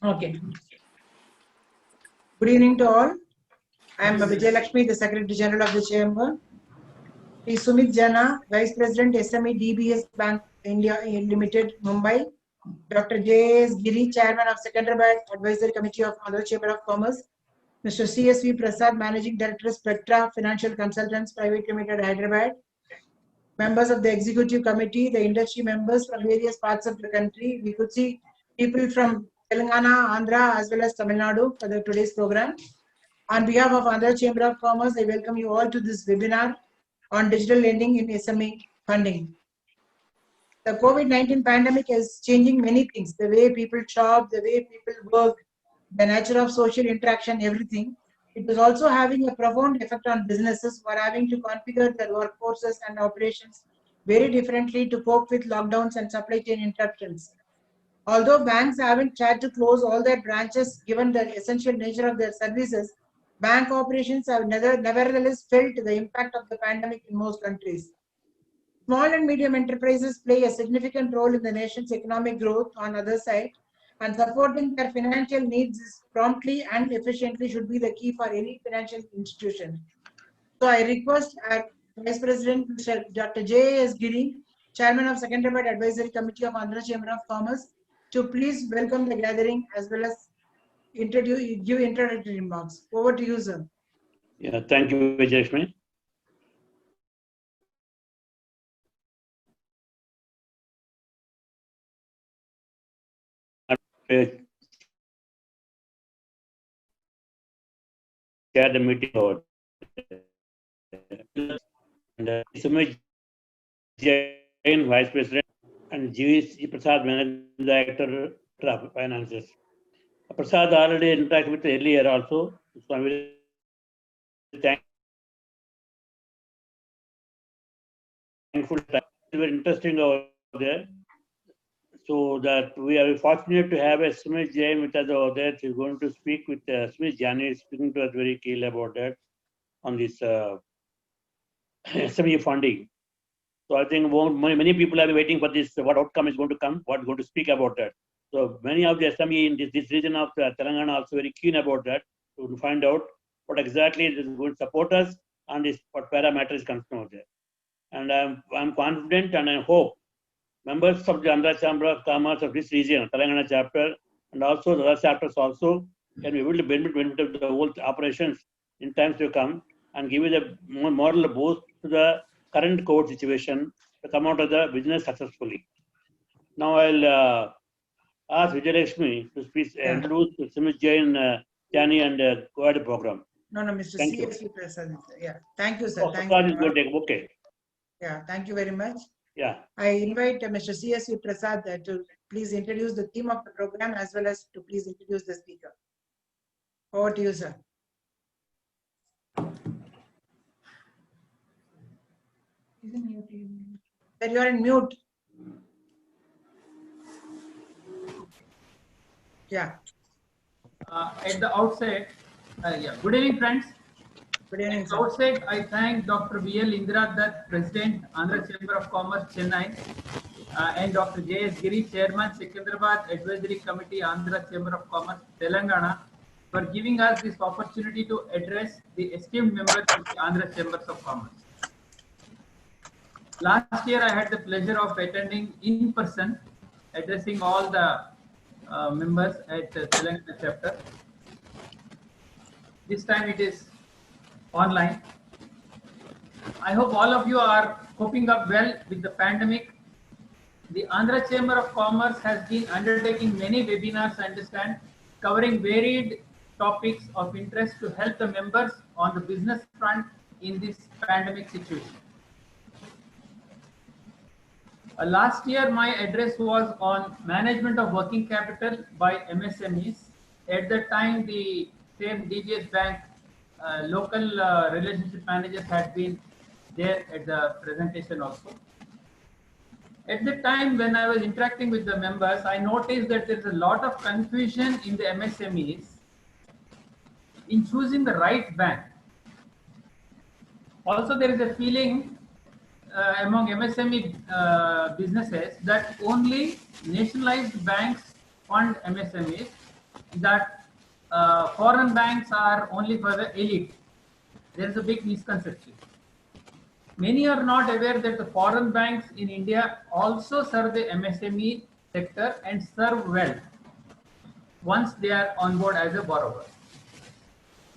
Okay. Good evening to all. I am Vijay Lakshmi, the Secretary General of the Chamber. Shri Sumit, Jana, Vice President, SME DBS Bank India Limited, Mumbai. Dr. J.A.S. Giri, Chairman of Secunderabad Advisory Committee of Andhra Chamber of Commerce. Mr. C.S.V.Prasad, Managing Director, Spectra Financial Consultants Private Limited, Hyderabad. Members of the Executive Committee, the industry members from various parts of the country. We could see people from Telangana, Andhra, as well as Tamil Nadu for today's program. On behalf of Andhra Chamber of Commerce, I welcome you all to this webinar on digital lending in SME funding. The COVID-19 pandemic is changing many things, the way people shop, the way people work, the nature of social interaction, everything. It is also having a profound effect on businesses who are having to configure their workforces and operations very differently to cope with lockdowns and supply chain interruptions. Although banks haven't tried to close all their branches given the essential nature of their services, bank operations have nevertheless felt the impact of the pandemic in most countries. Small and medium enterprises play a significant role in the nation's economic growth on the other side, and supporting their financial needs promptly and efficiently should be the key for any financial institution. So I request our Vice President, Mr. Dr. J.A.S. Giri, Chairman of Secunderabad Advisory Committee of Andhra Chamber of Commerce, to please welcome the gathering as well as give introductory remarks. Over to you, sir. Yeah, thank you, Vijay Lakshmi. Chair the meeting over. And Sumit, Jain, Vice President, and J.A.S. Managing Director of Finances. Prasad already interacted with earlier also, so I'm very thankful. Very interesting over there. So that we are fortunate to have a Sumit Jain with us over there. She's going to speak with Sumit Jana is speaking to us very clearly about that on this SME funding. So I think many people are waiting for this, what outcome is going to come, what is going to speak about that. So many of the SME in this region of Telangana are also very keen about that to find out what exactly is going to support us and this what parameter is concerned over there. And I'm confident and I hope members of the Andhra Chamber of Commerce of this region, Telangana chapter, and also the other chapters also can be able to benefit of the whole operations in times to come and give you the moral boost to the current COVID situation to come out of the business successfully. Now I'll ask Vijay Lakshmi to speak, introduce Sumit Jain, Jani, and go ahead the program. No, Mr. C.S.V.Prasad. Yeah, thank you, sir. Oh, thank you. Okay. Yeah, thank you very much. Yeah. I invite Mr. C.S.V.Prasad to please introduce the theme of the program as well as to please introduce the speaker. Over to you, sir. Sir, you are in mute. Yeah. At the outset, good evening, friends. Good evening, at the outset, I thank Dr. V.L. Indira Dutt, President, Andhra Chamber of Commerce, Chennai, and Dr. J.A.S. Giri, Chairman, Secunderabad Advisory Committee, Andhra Chamber of Commerce, Telangana, for giving us this opportunity to address the esteemed members of the Andhra Chambers of Commerce. Last year, I had the pleasure of attending in person, addressing all the members at the Telangana chapter. This time it is online. I hope all of you are coping up well with the pandemic. The Andhra Chamber of Commerce has been undertaking many webinars, I understand, covering varied topics of interest to help the members on the business front in this pandemic situation. Last year, my address was on management of working capital by MSMEs. At that time, the same DBS Bank local relationship managers had been there at the presentation also. At the time when I was interacting with the members, I noticed that there is a lot of confusion in the MSMEs in choosing the right bank. Also, there is a feeling among MSME businesses that only nationalized banks fund MSMEs that foreign banks are only for the elite. There is a big misconception. Many are not aware that the foreign banks in India also serve the MSME sector and serve well once they are on board as a borrower.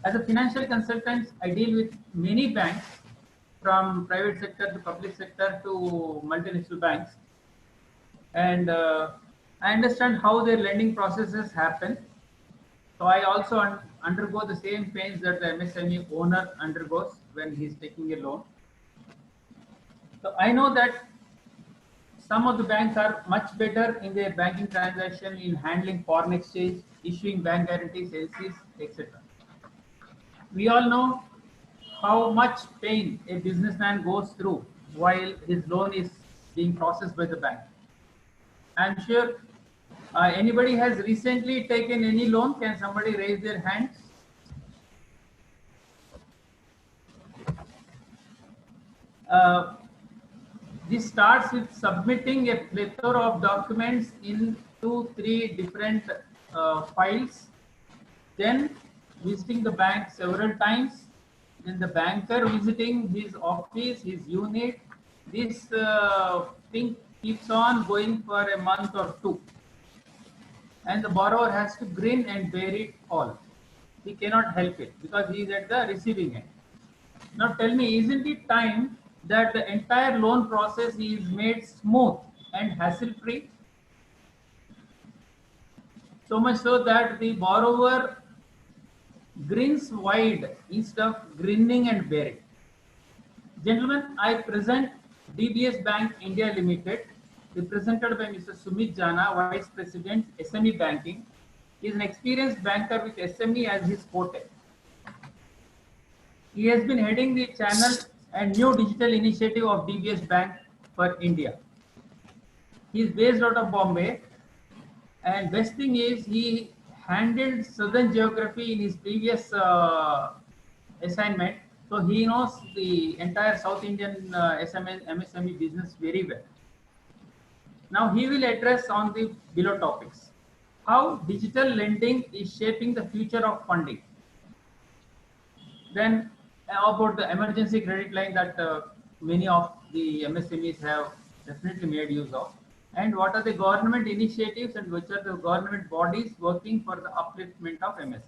As a financial consultant, I deal with many banks from private sector to public sector to multinational banks, and I understand how their lending processes happen. So I also undergo the same pains that the MSME owner undergoes when he's taking a loan. So I know that some of the banks are much better in their banking transaction, in handling foreign exchange, issuing bank guarantees, LCs, etc. We all know how much pain a businessman goes through while his loan is being processed by the bank. I'm sure anybody has recently taken any loan. Can somebody raise their hands? Uh, this starts with submitting a plethora of documents in 2-3 different files, then visiting the bank several times, then the banker visiting his office, his unit. This thing keeps on going for a month or two, and the borrower has to grin and bear it all. He cannot help it because he is at the receiving end. Now tell me, isn't it time that the entire loan process is made smooth and hassle-free? So much so that the borrower grins wide instead of grinning and bearing. Gentlemen, I present DBS Bank India Limited, represented by Mr. Sumit Jana, Vice President, SME Banking. He is an experienced banker with SME as his forte. He has been heading the channel and new digital initiative of DBS Bank for India. He is based out of Bombay, and best thing is he handled Southern geography in his previous assignment, so he knows the entire South Indian MSME business very well. Now he will address on the below topics: how digital lending is shaping the future of funding. Then about the emergency credit line that many of the MSMEs have definitely made use of, and what are the government initiatives and which are the government bodies working for the upliftment of MSME.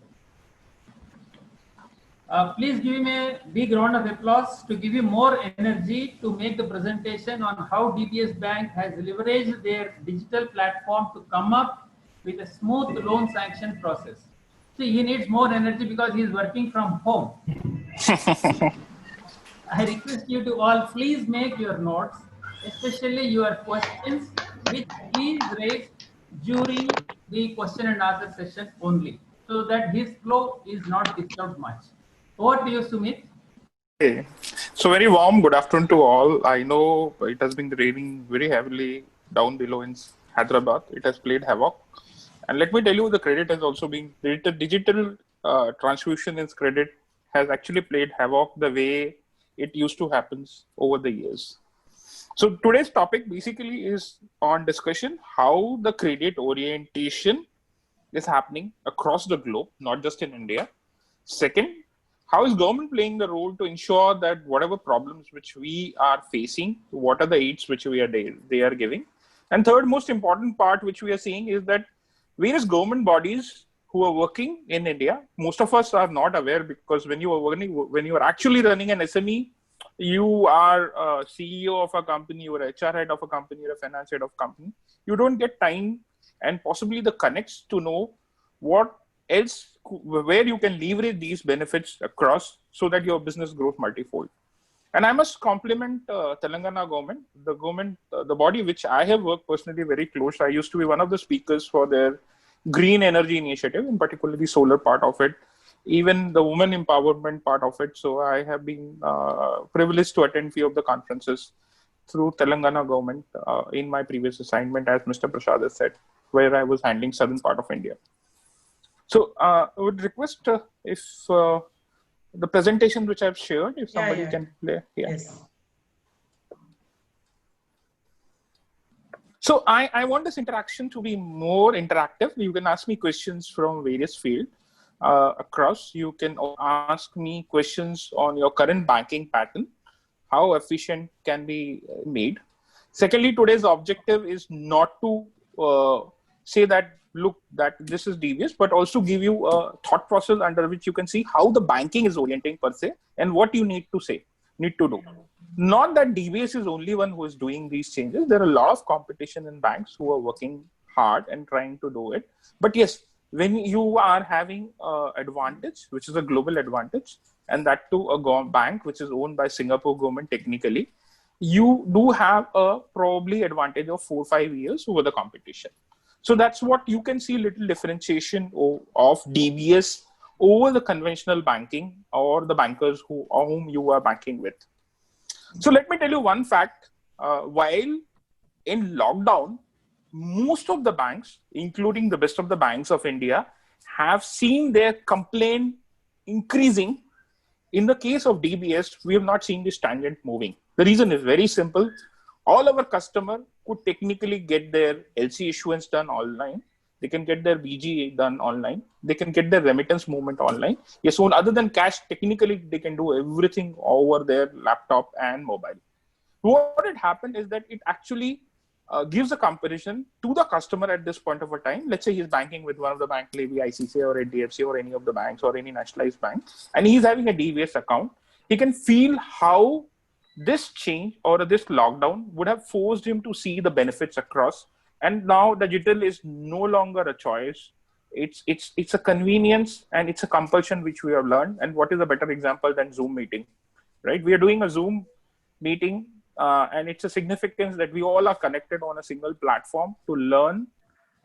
Please give him a big round of applause to give you more energy to make the presentation on how DBS Bank has leveraged their digital platform to come up with a smooth loan sanction process. See, he needs more energy because he is working from home. I request you to all please make your notes, especially your questions, which please raise during the question and answer session only, so that his flow is not disturbed much. Over to you, Sumit. Okay. So very warm good afternoon to all. I know it has been raining very heavily down below in Hyderabad. It has played havoc. And let me tell you, the credit has also been, the digital transfusion in credit has actually played havoc the way it used to happen over the years. So today's topic basically is on discussion how the credit orientation is happening across the globe, not just in India. Second, how is government playing the role to ensure that whatever problems which we are facing, what are the aids which they are giving? And third most important part which we are seeing is that various government bodies who are working in India, most of us are not aware, because when you are actually running an SME, you are a CEO of a company, you are a HR head of a company, you're a finance head of a company. You don't get time and possibly the connects to know what else, where you can leverage these benefits across so that your business grows multifold. And I must compliment Telangana government, the body which I have worked personally very close. I used to be one of the speakers for their green energy initiative, in particular the solar part of it, even the women empowerment part of it. So I have been privileged to attend few of the conferences through Telangana government in my previous assignment, as Mr. Prasad has said, where I was handling southern part of India. So I would request if the presentation which I've shared, if somebody can play. Yeah. Yes. So I want this interaction to be more interactive. You can ask me questions from various fields across. You can ask me questions on your current banking pattern, how efficient can be made. Secondly, today's objective is not to say that, look, that this is devious, but also give you a thought process under which you can see how the banking is orienting per se and what you need to do. Not that DBS is only one who is doing these changes. There are a lot of competition in banks who are working hard and trying to do it. But yes, when you are having an advantage, which is a global advantage, and that to a bank which is owned by Singapore government technically, you do have a probably advantage of 4 or 5 years over the competition. So that's what you can see, little differentiation of DBS over the conventional banking or the bankers whom you are banking with. So let me tell you one fact. While in lockdown, most of the banks, including the best of the banks of India, have seen their complaint increasing. In the case of DBS, we have not seen this tangent moving. The reason is very simple. All our customers could technically get their LC issuance done online. They can get their BG done online. They can get their remittance movement online. Yes, so other than cash, technically they can do everything over their laptop and mobile. What had happened is that it actually gives a comparison to the customer at this point of a time. Let's say he's banking with one of the banks, maybe ICC or HDFC or any of the banks or any nationalized bank, and he's having a DBS account. He can feel how this change or this lockdown would have forced him to see the benefits across. And now digital is no longer a choice. It's a convenience and it's a compulsion which we have learned. And what is a better example than Zoom meeting, right? We are doing a Zoom meeting and it's a significance that we all are connected on a single platform to learn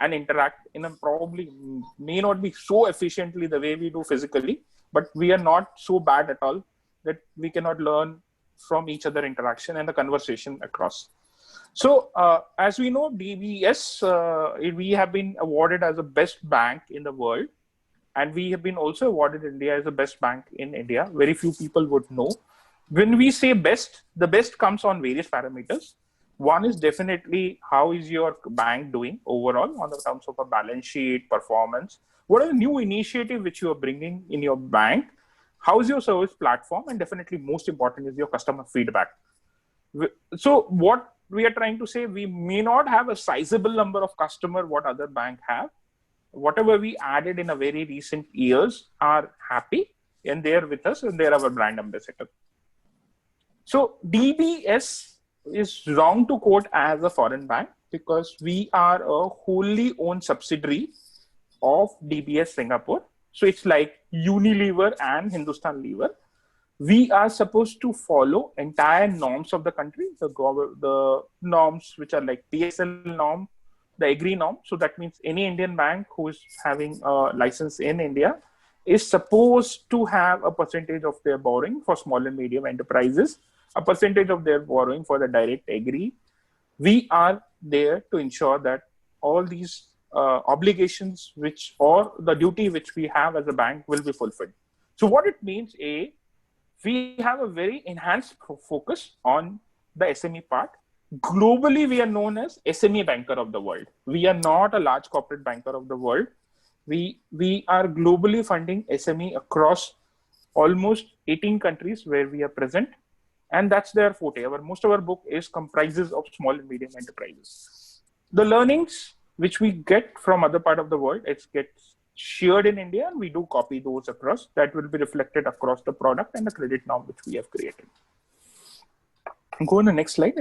and interact in a probably may not be so efficiently the way we do physically, but we are not so bad at all that we cannot learn from each other interaction and the conversation across. So as we know, DBS, we have been awarded as the best bank in the world. And we have been also awarded India as the best bank in India. Very few people would know. When we say best, the best comes on various parameters. One is definitely how is your bank doing overall on the terms of a balance sheet, performance. What are the new initiatives which you are bringing in your bank? How is your service platform? And definitely most important is your customer feedback. So what we are trying to say, we may not have a sizable number of customers what other bank have. Whatever we added in a very recent years are happy and they're with us and they're our brand ambassador. So DBS is wrong to quote as a foreign bank because we are a wholly owned subsidiary of DBS Singapore. So it's like Unilever and Hindustan Lever. We are supposed to follow entire norms of the country, the norms which are like PSL norm, the agri norm. So that means any Indian bank who is having a license in India is supposed to have a percentage of their borrowing for small and medium enterprises, a percentage of their borrowing for the direct agri. We are there to ensure that all these obligations which or the duty which we have as a bank will be fulfilled. So what it means, we have a very enhanced focus on the SME part. Globally, we are known as SME banker of the world. We are not a large corporate banker of the world. We are globally funding SME across almost 18 countries where we are present. And that's their forte. Most of our book comprises of small and medium enterprises. The learnings which we get from other part of the world, it gets shared in India, and we do copy those across. That will be reflected across the product and the credit norm which we have created. Go on the next slide.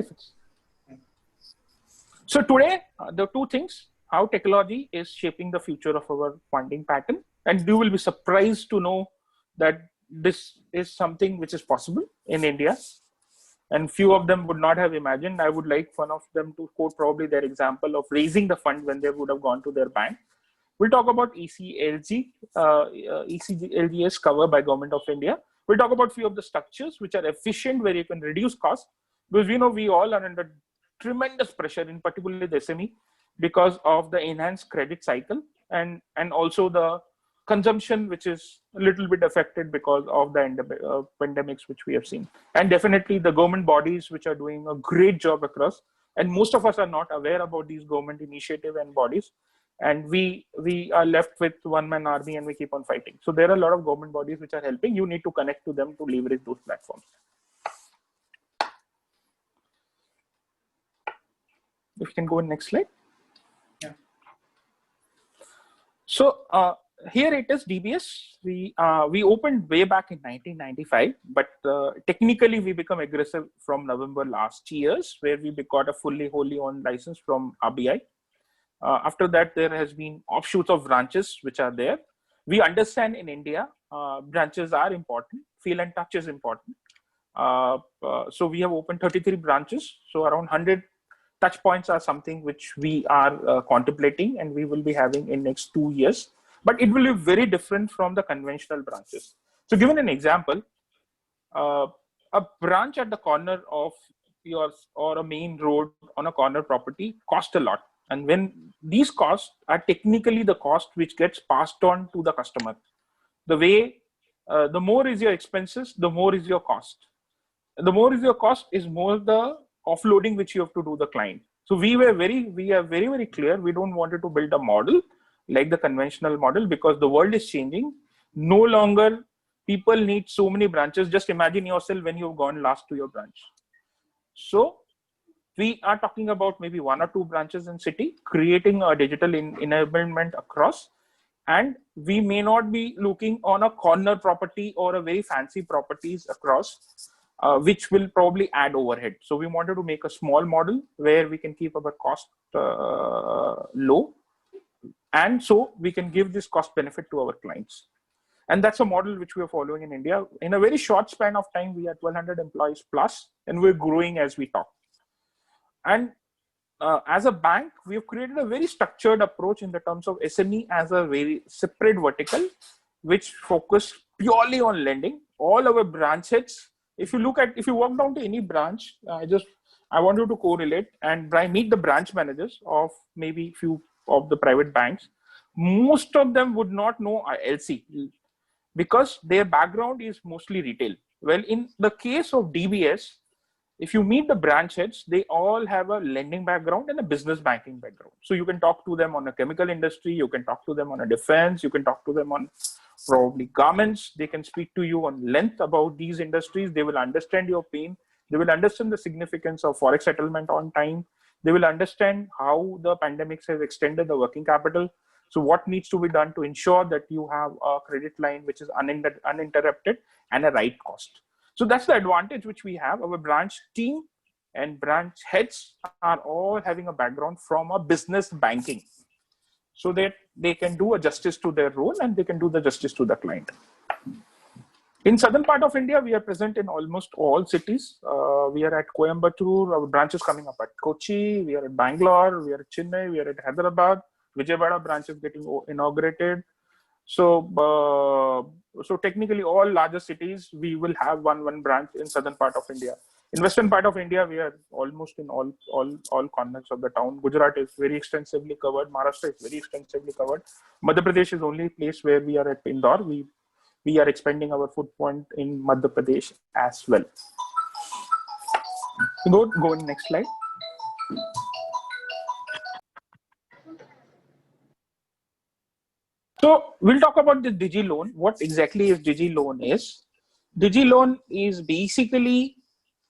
So today, the two things, how technology is shaping the future of our funding pattern. And you will be surprised to know that this is something which is possible in India. And few of them would not have imagined. I would like one of them to quote probably their example of raising the fund when they would have gone to their bank. We'll talk about ECLGS covered by Government of India. We'll talk about few of the structures which are efficient where you can reduce costs, because we know we all are under tremendous pressure, in particular the SME, because of the enhanced credit cycle and also the consumption which is a little bit affected because of the pandemics which we have seen. And definitely the government bodies which are doing a great job across And most of us are not aware about these government initiative and bodies. And we are left with one-man army and we keep on fighting. So there are a lot of government bodies which are helping. You need to connect to them to leverage those platforms. If you can go in next slide. Yeah. So here it is DBS. We opened way back in 1995, but technically we become aggressive from November last year's, where we got a wholly owned license from RBI. After that, there has been offshoots of branches which are there. We understand in India, branches are important. Feel and touch is important. So we have opened 33 branches. So around 100 touch points are something which we are contemplating and we will be having in next 2 years. But it will be very different from the conventional branches. So given an example, a branch at the corner of yours or a main road on a corner property cost a lot. And when these costs are technically the cost which gets passed on to the customer, the way, the more is your expenses, the more is your cost. The more is your cost is more the offloading which you have to do the client. So we are very clear. We don't want to build a model like the conventional model because the world is changing. No longer people need so many branches. Just imagine yourself when you've gone last to your branch. So we are talking about maybe 1 or 2 branches in city, creating a digital enablement across. And we may not be looking on a corner property or a very fancy properties across, which will probably add overhead. So we wanted to make a small model where we can keep our cost low. And so we can give this cost benefit to our clients. And that's a model which we are following in India. In a very short span of time, we are 1,200 employees plus, and we're growing as we talk. And as a bank, we have created a very structured approach in the terms of SME as a very separate vertical, which focus purely on lending. All our branch heads, if you walk down to any branch, I want you to correlate and meet the branch managers of maybe few of the private banks. Most of them would not know LC because their background is mostly retail. Well, in the case of DBS, if you meet the branch heads, they all have a lending background and a business banking background. So you can talk to them on a chemical industry, you can talk to them on a defense, you can talk to them on probably garments. They can speak to you on length about these industries. They will understand your pain. They will understand the significance of forex settlement on time. They will understand how the pandemics has extended the working capital. So what needs to be done to ensure that you have a credit line which is uninterrupted and a right cost. So that's the advantage which we have. Our branch team and branch heads are all having a background from a business banking, so that they can do a justice to their role and they can do the justice to the client. In southern part of India, we are present in almost all cities. We are at Coimbatore, our branch is coming up at Kochi, we are at Bangalore, we are at Chennai, we are at Hyderabad, Vijayawada branch is getting inaugurated. So technically all larger cities, we will have one branch in southern part of India. In western part of India, we are almost in all corners of the town. Gujarat is very extensively covered. Maharashtra is very extensively covered. Madhya Pradesh is the only place where we are at Indore. We are expanding our footprint in Madhya Pradesh as well. Go in next slide. So we'll talk about the Digi Loan. What exactly is Digi Loan is? Digi Loan is basically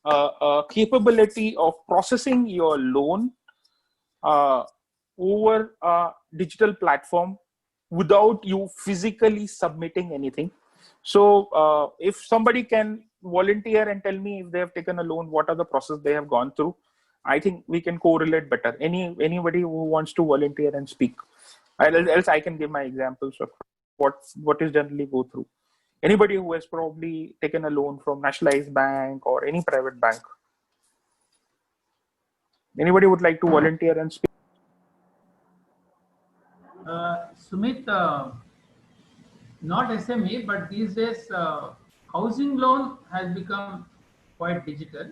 a capability of processing your loan over a digital platform without you physically submitting anything. So if somebody can volunteer and tell me if they have taken a loan, what are the process they have gone through, I think we can correlate better. Anybody who wants to volunteer and speak. Else I can give my examples of what is generally go through. Anybody who has probably taken a loan from nationalized bank or any private bank. Anybody would like to volunteer and speak? Sumit, not SME, but these days housing loan has become quite digital.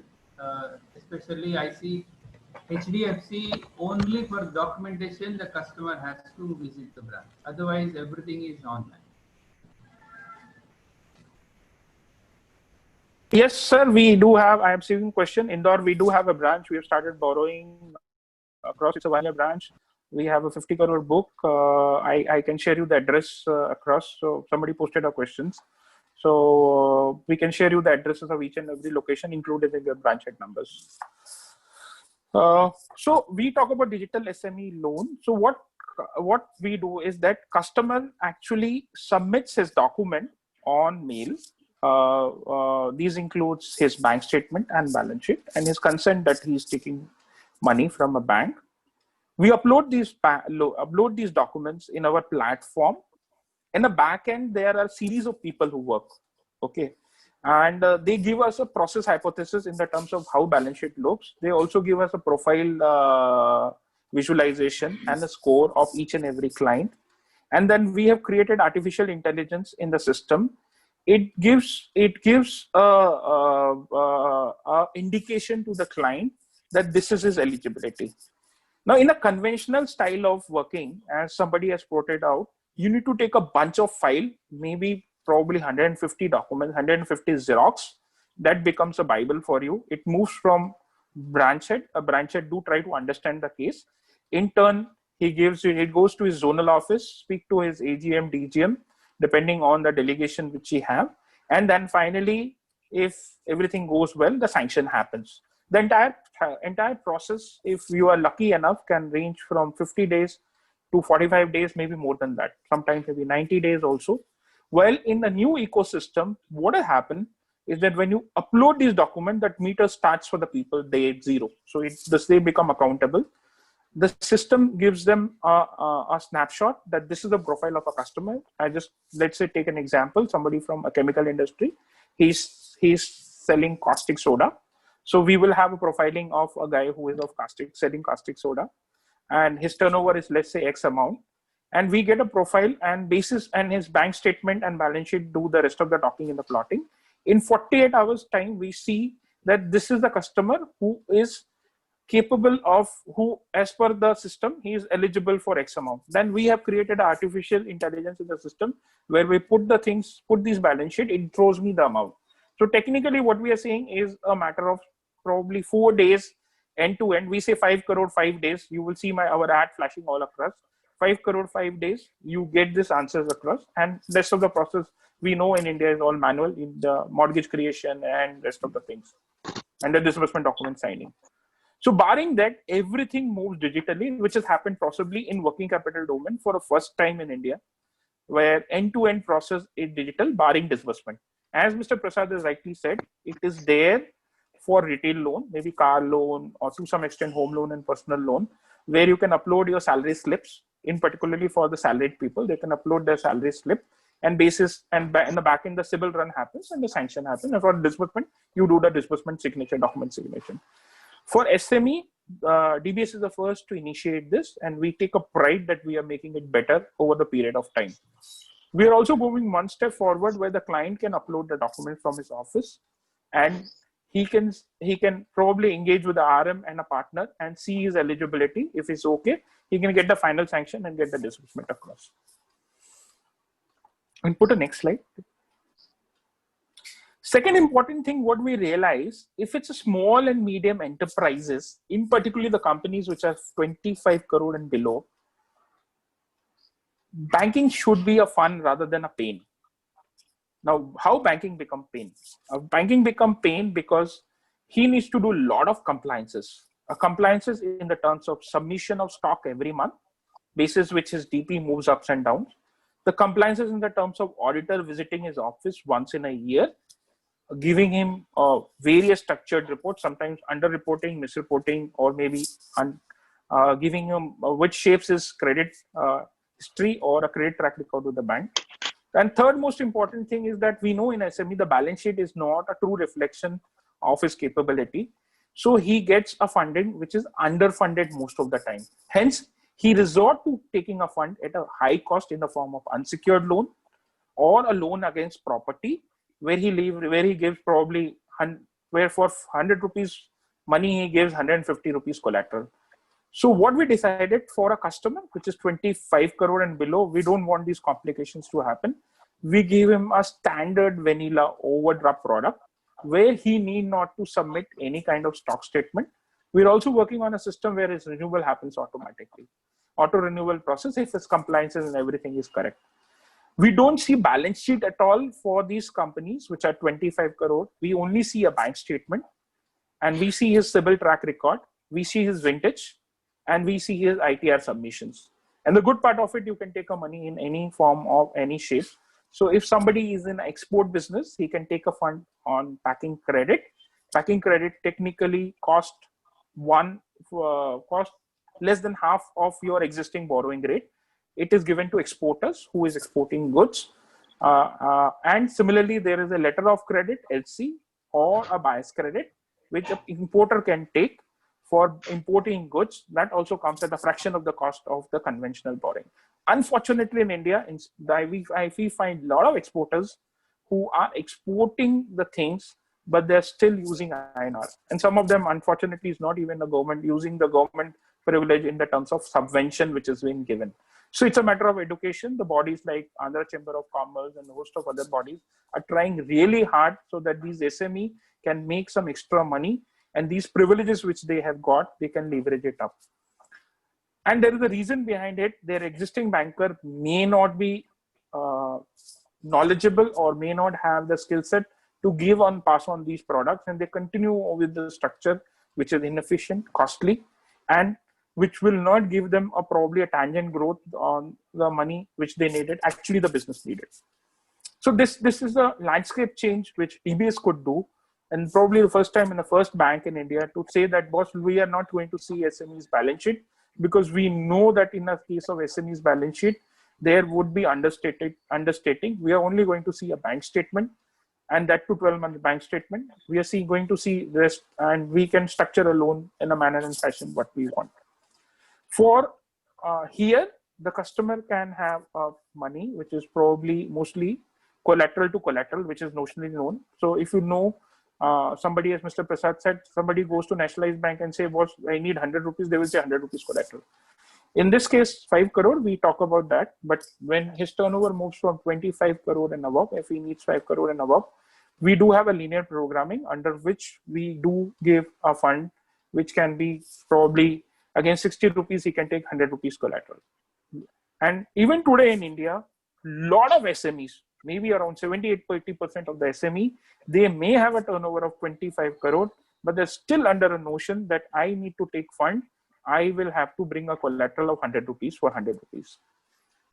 Especially I see HDFC only for documentation, the customer has to visit the branch. Otherwise, everything is online. Yes, sir, we do have, I am seeing question. Indore, we do have a branch. We have started borrowing across. It's a 1-year branch. We have a 50 crore book. I can share you the address across. So somebody posted our questions. So we can share you the addresses of each and every location included in the branch head numbers. So we talk about digital SME loan. So what we do is that customer actually submits his document on mail. These includes his bank statement and balance sheet and his consent that he is taking money from a bank. We upload these documents in our platform. In the back end, there are a series of people who work. Okay. And they give us a process hypothesis in the terms of how balance sheet looks. They also give us a profile visualization and a score of each and every client. And then we have created artificial intelligence in the system. It gives a indication to the client that this is his eligibility. Now, in a conventional style of working, as somebody has quoted out, you need to take a bunch of file, maybe probably 150 documents, 150 Xerox. That becomes a Bible for you. It moves from branch head. A branch head do try to understand the case. In turn, it goes to his zonal office, speak to his AGM, DGM, depending on the delegation which he have. And then finally, if everything goes well, the sanction happens. The entire process, if you are lucky enough, can range from 50 days to 45 days, maybe more than that. Sometimes maybe 90 days also. Well, in the new ecosystem, what will happen is that when you upload these documents, that meter starts for the people day 0. So they become accountable. The system gives them a snapshot that this is the profile of a customer. Let's say take an example, somebody from a chemical industry. He's selling caustic soda. So we will have a profiling of a guy who is selling caustic soda, and his turnover is, let's say, X amount. And we get a profile and basis, and his bank statement and balance sheet do the rest of the talking in the plotting. In 48 hours time, we see that this is the customer who is capable of, who as per the system, he is eligible for X amount. Then we have created artificial intelligence in the system where we put these balance sheet, it throws me the amount. So technically what we are saying is a matter of probably 4 days end to end. We say 5 crore 5 days. You will see our ad flashing all across. 5 crore 5 days, you get this answers across, and rest of the process we know in India is all manual in the mortgage creation and rest of the things, and the disbursement document signing. So barring that, everything moves digitally, which has happened possibly in working capital domain for the first time in India, where end-to-end process is digital, barring disbursement. As Mr. Prasad has rightly said, it is there for retail loan, maybe car loan, or to some extent home loan and personal loan, where you can upload your salary slips. In particularly for the salaried people, they can upload their salary slip, and in the back end the CIBIL run happens and the sanction happens. And for disbursement, you do the disbursement signature, document signature. For SME, DBS is the first to initiate this, and we take a pride that we are making it better over the period of time. We are also moving one step forward where the client can upload the document from his office, and he can probably engage with the RM and a partner and see his eligibility. If it's okay, he can get the final sanction and get the disbursement across. And put a next slide. Second important thing, what we realize, if it's a small and medium enterprises, in particular the companies which are 25 crore and below, banking should be a fun rather than a pain. Now, how banking become pain? Banking become pain because he needs to do a lot of compliances. Compliances in the terms of submission of stock every month, basis which his DP moves ups and downs. The compliances in the terms of auditor visiting his office once in a year, giving him various structured reports, sometimes under-reporting, misreporting, or maybe giving him which shapes his credit history or a credit track record with the bank. And third most important thing is that we know in SME, the balance sheet is not a true reflection of his capability. So he gets a funding which is underfunded most of the time. Hence, he resort to taking a fund at a high cost in the form of unsecured loan or a loan against property, where he gives probably, where for 100 rupees money, he gives 150 rupees collateral. So what we decided for a customer, which is 25 crore and below, we don't want these complications to happen. We give him a standard vanilla overdraft product, where he need not to submit any kind of stock statement. We're also working on a system where his renewal happens automatically. Auto renewal process if his compliances and everything is correct. We don't see balance sheet at all for these companies, which are 25 crore. We only see a bank statement, and we see his CIBIL track record. We see his vintage, and we see his ITR submissions. And the good part of it, you can take a money in any form of any shape. So if somebody is in export business, he can take a fund on packing credit. Packing credit technically cost less than half of your existing borrowing rate. It is given to exporters who is exporting goods. And similarly, there is a letter of credit, LC, or a buyer's credit, which an importer can take for importing goods. That also comes at a fraction of the cost of the conventional borrowing. Unfortunately, in India, we find a lot of exporters who are exporting the things, but they're still using INR. And some of them, unfortunately, is not even the government using the government privilege in the terms of subvention, which is being given. So it's a matter of education. The bodies like Andhra Chamber of Commerce and a host of other bodies are trying really hard so that these SME can make some extra money, and these privileges which they have got, they can leverage it up. And there is a reason behind it. Their existing banker may not be knowledgeable or may not have the skill set to give on pass on these products, and they continue with the structure which is inefficient, costly, and which will not give them probably a tangent growth on the money which they needed, actually the business needed. So this is a landscape change which DBS could do, and probably the first time in the first bank in India to say that, boss, we are not going to see SME's balance sheet, because we know that in a case of SME's balance sheet, there would be understating. We are only going to see a bank statement, and that to 12-month bank statement. We are going to see this, and we can structure a loan in a manner and fashion what we want. For here, the customer can have money, which is probably mostly collateral to collateral, which is notionally known. So if you know somebody, as Mr. Prasad said, somebody goes to nationalized bank and say, boss, I need 100 rupees, they will say 100 rupees collateral. In this case, 5 crore, we talk about that. But when his turnover moves from 25 crore and above, if he needs 5 crore and above, we do have a linear programming under which we do give a fund, which can be probably against 60 rupees, he can take 100 rupees collateral. And even today in India, lot of SMEs, maybe around 78-80% of the SME, they may have a turnover of 25 crore, but they're still under a notion that I need to take fund. I will have to bring a collateral of 100 rupees for 100 rupees.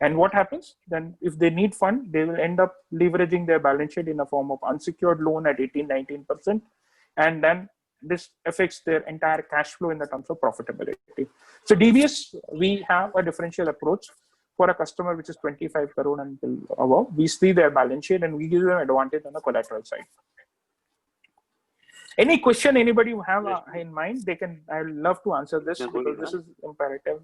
And what happens then? If they need fund, they will end up leveraging their balance sheet in a form of unsecured loan at 18-19%. And then this affects their entire cash flow in the terms of profitability. So DBS, we have a differential approach for a customer which is 25 crore and above. We see their balance sheet and we give them advantage on the collateral side. Any question anybody have in mind, they can. I will love to answer this because this is imperative.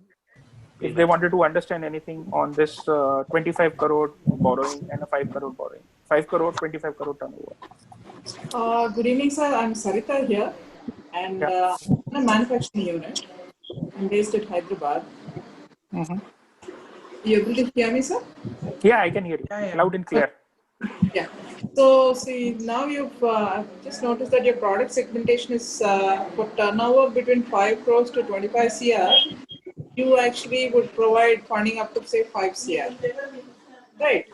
If they wanted to understand anything on this 25 crore borrowing and a 5 crore borrowing, 5 crore, 25 crore turnover. Good evening, sir. I'm Sarita here, and I'm in a manufacturing unit. I'm based at Hyderabad. You able to hear me, sir? Yeah, I can hear you loud and clear. Yeah. So, see, now you've just noticed that your product segmentation is for turnover between 5 crores to 25 CR. You actually would provide funding up to, say, 5 CR. Right?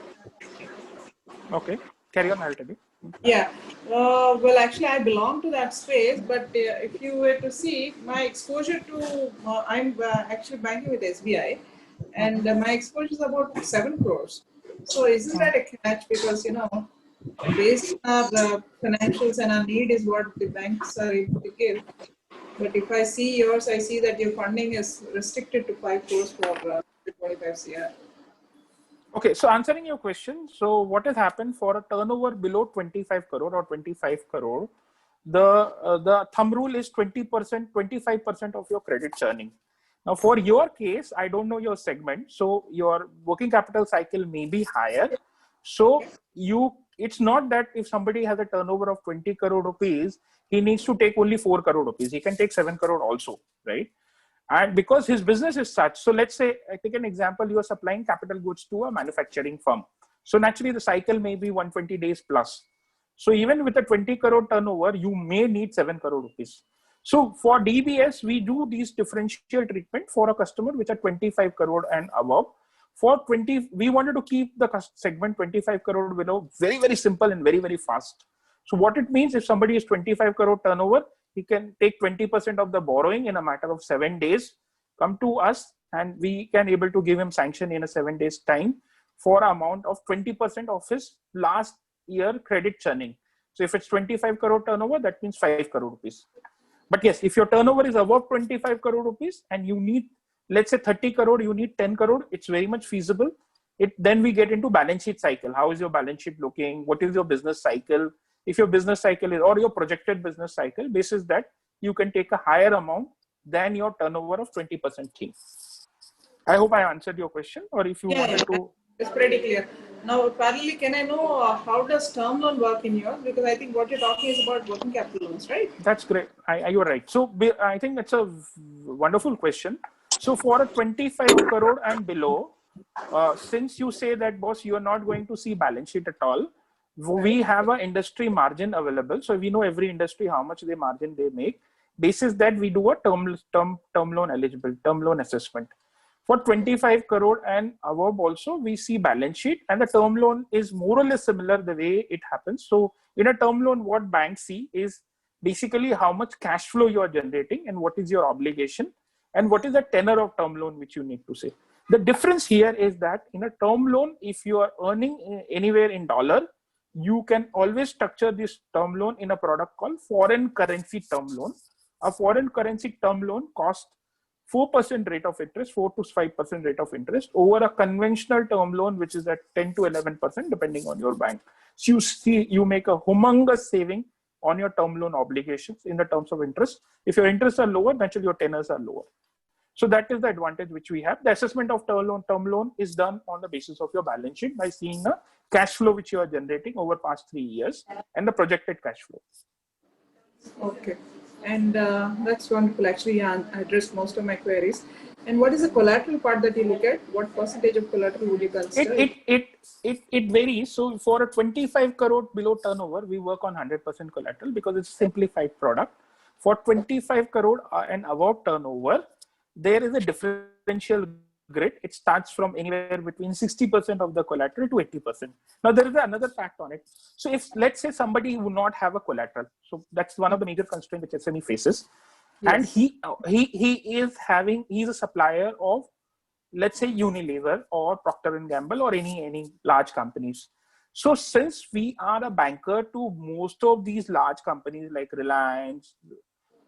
Okay. Carry on, I'll tell you. Yeah. Well, actually, I belong to that space, but if you were to see my exposure to, I'm actually banking with SBI, and my exposure is about 7 crores. So isn't that a catch? Because, you know, based on our financials and our need is what the banks are able to give. But if I see yours, I see that your funding is restricted to 5 crores for 25 CR. Okay, so answering your question, so what has happened for a turnover below 25 crore or 25 crore, the thumb rule is 20%, 25% of your credit churning. Now, for your case, I don't know your segment, so your working capital cycle may be higher. So it's not that if somebody has a turnover of 20 crore rupees, he needs to take only 4 crore rupees. He can take 7 crore also, right? And because his business is such, so let's say, I take an example, you are supplying capital goods to a manufacturing firm. So naturally the cycle may be 120 days plus. So even with a 20 crore turnover, you may need 7 crore rupees. So for DBS, we do these differential treatment for a customer which are 25 crore and above. For 20, we wanted to keep the segment 25 crore below very, very simple and very, very fast. So what it means, if somebody is 25 crore turnover, he can take 20% of the borrowing in a matter of 7 days, come to us, and we can able to give him sanction in a 7 days time for an amount of 20% of his last year credit churning. So if it's 25 crore turnover, that means 5 crore rupees. But yes, if your turnover is above 25 crore rupees and you need, let's say 30 crore, you need 10 crore, it's very much feasible. Then we get into balance sheet cycle. How is your balance sheet looking? What is your business cycle? If your business cycle is, or your projected business cycle, basis that you can take a higher amount than your turnover of 20% thing. I hope I answered your question, or if you wanted to. It's pretty clear. Now, parallelly, can I know how does term loan work in yours? Because I think what you're talking is about working capital loans, right? That's great. You're right. So I think that's a wonderful question. So for a 25 crore and below, since you say that, boss, you are not going to see balance sheet at all, we have an industry margin available. So we know every industry how much they margin they make. Basis that we do a term loan eligible, term loan assessment. For 25 crore and above also, we see balance sheet, and the term loan is more or less similar the way it happens. So in a term loan, what banks see is basically how much cash flow you are generating and what is your obligation and what is the tenor of term loan which you need to say. The difference here is that in a term loan, if you are earning anywhere in dollar, you can always structure this term loan in a product called foreign currency term loan. A foreign currency term loan costs 4% rate of interest, 4 to 5% rate of interest over a conventional term loan, which is at 10 to 11%, depending on your bank. So you see, you make a humongous saving on your term loan obligations in the terms of interest. If your interests are lower, naturally your tenors are lower. So that is the advantage which we have. The assessment of term loan is done on the basis of your balance sheet by seeing the cash flow which you are generating over past 3 years and the projected cash flow. Okay. And that's wonderful. Actually, I addressed most of my queries. And what is the collateral part that you look at? What percentage of collateral would you consider? It varies. So for a 25 crore below turnover, we work on 100% collateral because it's a simplified product. For 25 crore and above turnover, there is a differential grid. It starts from anywhere between 60% of the collateral to 80%. Now there is another fact on it. So if, let's say, somebody would not have a collateral, so that's one of the major constraints which SME faces. Yes. And he's a supplier of, let's say, Unilever or Procter & Gamble or any large companies. So since we are a banker to most of these large companies like Reliance,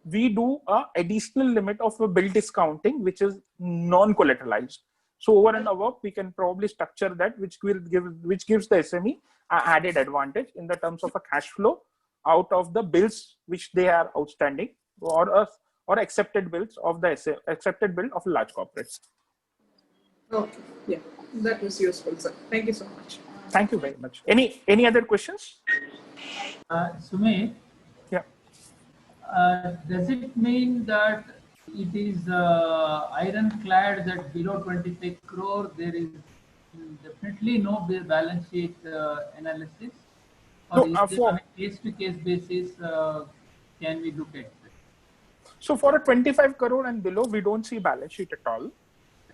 we do a additional limit of a bill discounting, which is non-collateralized. So over and above, we can probably structure that, which gives the SME an added advantage in the terms of a cash flow out of the bills which they are outstanding or accepted bills of the accepted bill of large corporates. Okay, yeah, that was useful, sir. Thank you so much. Thank you very much. Any other questions? Sumit? Yeah. Does it mean that it is ironclad that below 26 crore there is definitely no balance sheet analysis? Or is there on a case-to-case basis can we look at it? So for a 25 crore and below, we don't see balance sheet at all.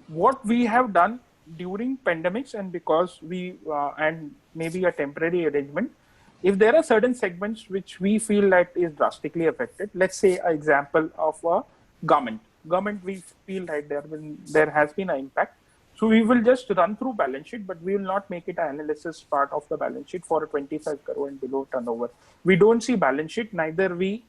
What we have done during pandemics, and because we and maybe a temporary arrangement, if there are certain segments which we feel that is drastically affected, let's say an example of a government, we feel that there has been an impact. So we will just run through balance sheet, but we will not make it an analysis part of the balance sheet for a 25 crore and below turnover. We don't see balance sheet, neither we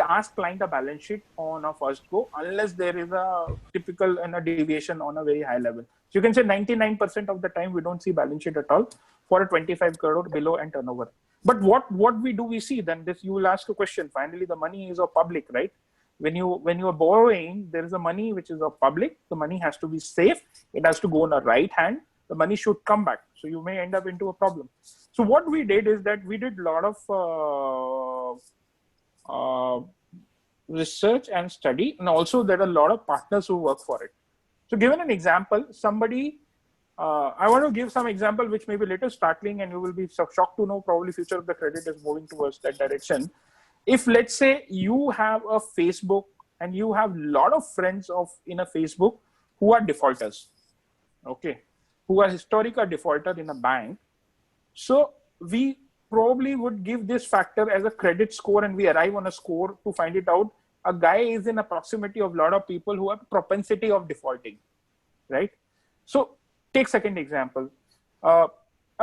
ask client a balance sheet on a first go unless there is a typical and a deviation on a very high level. So you can say 99% of the time we don't see balance sheet at all for a 25 crore below and turnover. But what we see then, this you will ask a question. Finally, the money is of public, right? When you are borrowing, there is a money which is of public. The money has to be safe. It has to go on the right hand. The money should come back. So you may end up into a problem. So what we did is that we did a lot of research and study, and also there are a lot of partners who work for it. So given an example, somebody I want to give some example which may be little startling, and you will be shocked to know probably future of the credit is moving towards that direction. If let's say you have a Facebook and you have a lot of friends in a Facebook who are defaulters, okay, who are historical defaulter in a bank, so we probably would give this factor as a credit score, and we arrive on a score to find it out. A guy is in a proximity of a lot of people who have propensity of defaulting, right? So take second example, a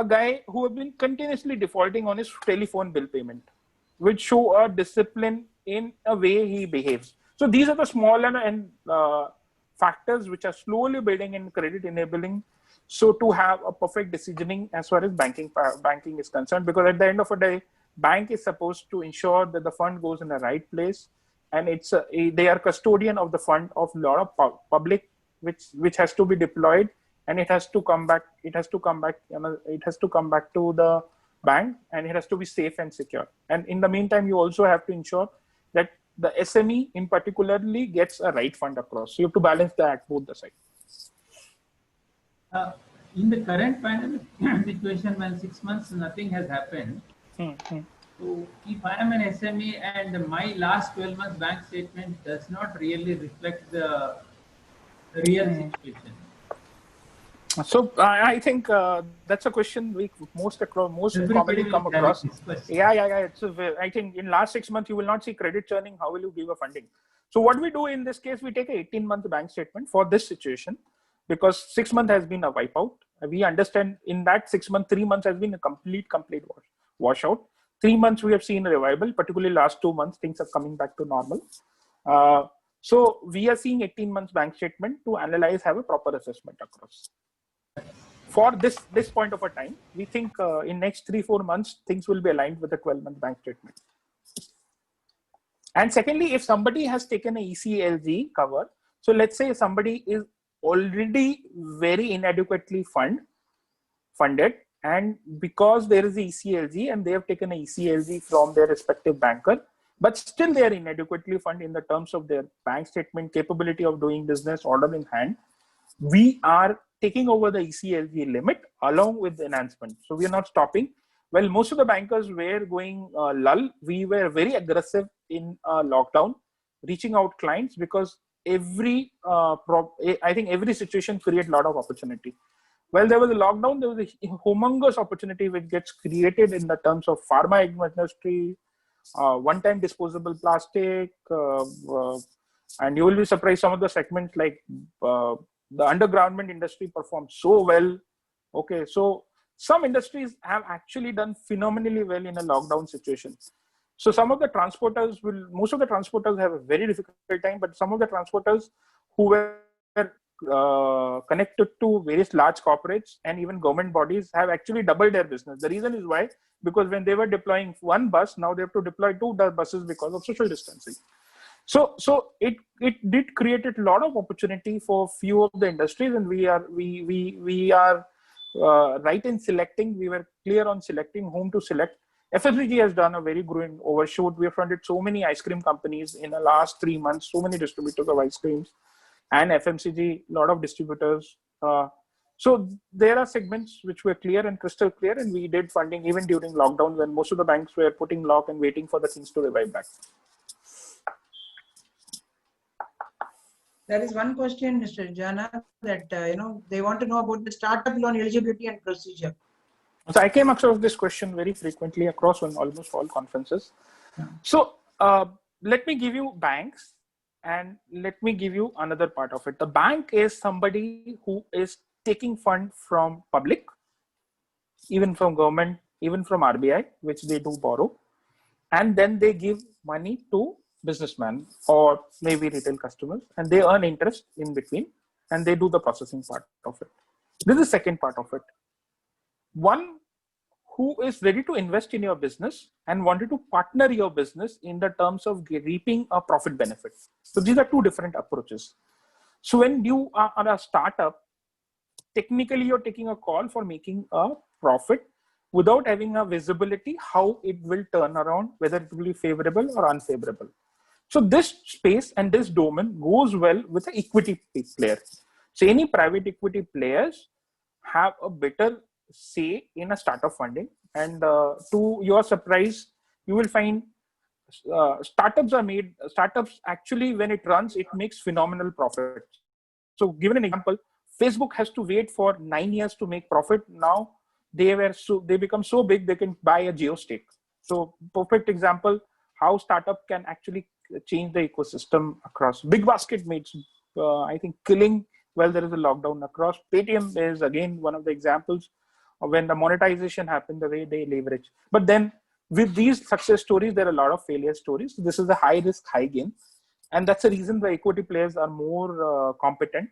guy who have been continuously defaulting on his telephone bill payment, which show a discipline in a way he behaves. So these are the small and factors which are slowly building in credit enabling. So to have a perfect decisioning as far as banking is concerned, because at the end of the day, bank is supposed to ensure that the fund goes in the right place, and they are custodian of the fund of a lot of public, which has to be deployed, and it has to come back. It has to come back to the bank, and it has to be safe and secure. And in the meantime, you also have to ensure that the SME in particularly gets a right fund across. So you have to balance that both the sides. In the current pandemic situation, when 6 months nothing has happened, so if I am an SME and my last 12 months bank statement does not really reflect the real situation. So I think that's a question we most commonly come across. Yeah. I think in last 6 months you will not see credit churning. How will you give a funding? So what we do in this case, we take an 18-month bank statement for this situation, because 6 months has been a wipeout. We understand in that 6 months, 3 months has been a complete washout. 3 months we have seen a revival, particularly last 2 months, things are coming back to normal. So we are seeing 18 months bank statement to analyze, have a proper assessment across. For this point of a time, we think in next 3-4 months, things will be aligned with the 12-month bank statement. And secondly, if somebody has taken a ECLG cover, so let's say somebody is already very inadequately funded, and because there is a ECLG and they have taken a ECLG from their respective banker, but still they are inadequately funded in the terms of their bank statement, capability of doing business, order in hand, we are taking over the ECLG limit along with the enhancement. So we are not stopping. Well, most of the bankers were going lull. We were very aggressive in lockdown, reaching out clients, because I think every situation creates a lot of opportunity. Well, there was a lockdown, there was a humongous opportunity which gets created in the terms of pharma industry, one-time disposable plastic, and you will be surprised some of the segments like the undergarment industry performed so well. Okay, so some industries have actually done phenomenally well in a lockdown situation. So some of the transporters most of the transporters have a very difficult time, but some of the transporters who were connected to various large corporates and even government bodies have actually doubled their business. The reason is why? Because when they were deploying one bus, now they have to deploy 2 buses because of social distancing. So it did create a lot of opportunity for few of the industries, and we are right in selecting. We were clear on selecting whom to select. FMCG has done a very growing overshoot. We have funded so many ice cream companies in the last 3 months, so many distributors of ice creams, and FMCG, a lot of distributors. So there are segments which were clear and crystal clear, and we did funding even during lockdown when most of the banks were putting lock and waiting for the things to revive back. There is one question, Mr. Jana, that they want to know about the startup loan eligibility and procedure. So I came across this question very frequently across on almost all conferences. So let me give you banks, and let me give you another part of it. The bank is somebody who is taking fund from public, even from government, even from RBI, which they do borrow, and then they give money to businessmen or maybe retail customers, and they earn interest in between, and they do the processing part of it. This is the second part of it. One who is ready to invest in your business and wanted to partner your business in the terms of reaping a profit benefit. So these are two different approaches. So when you are a startup, technically you're taking a call for making a profit without having a visibility how it will turn around, whether it will be favorable or unfavorable. So this space and this domain goes well with the equity player. So any private equity players have a better say in a startup funding. And to your surprise, you will find startups actually, when it runs, it makes phenomenal profits. So given an example, Facebook has to wait for 9 years to make profit. Now they become so big they can buy a geo stake. So perfect example how startup can actually change the ecosystem across. Big Basket made I think killing while there is a lockdown across. Paytm is again one of the examples of when the monetization happened, the way they leverage. But then with these success stories, there are a lot of failure stories. This is a high risk, high gain. And that's the reason the equity players are more competent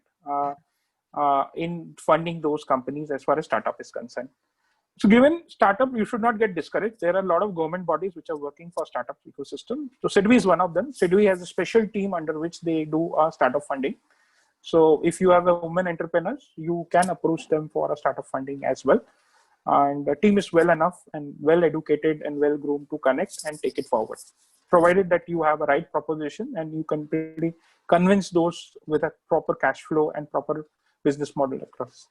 in funding those companies as far as startup is concerned. So given startup, you should not get discouraged. There are a lot of government bodies which are working for startup ecosystem. So C.S.V. is one of them. C.S.V. has a special team under which they do startup funding. So if you have a women entrepreneurs, you can approach them for a startup funding as well. And the team is well enough and well educated and well groomed to connect and take it forward, provided that you have a right proposition and you can really convince those with a proper cash flow and proper business model across.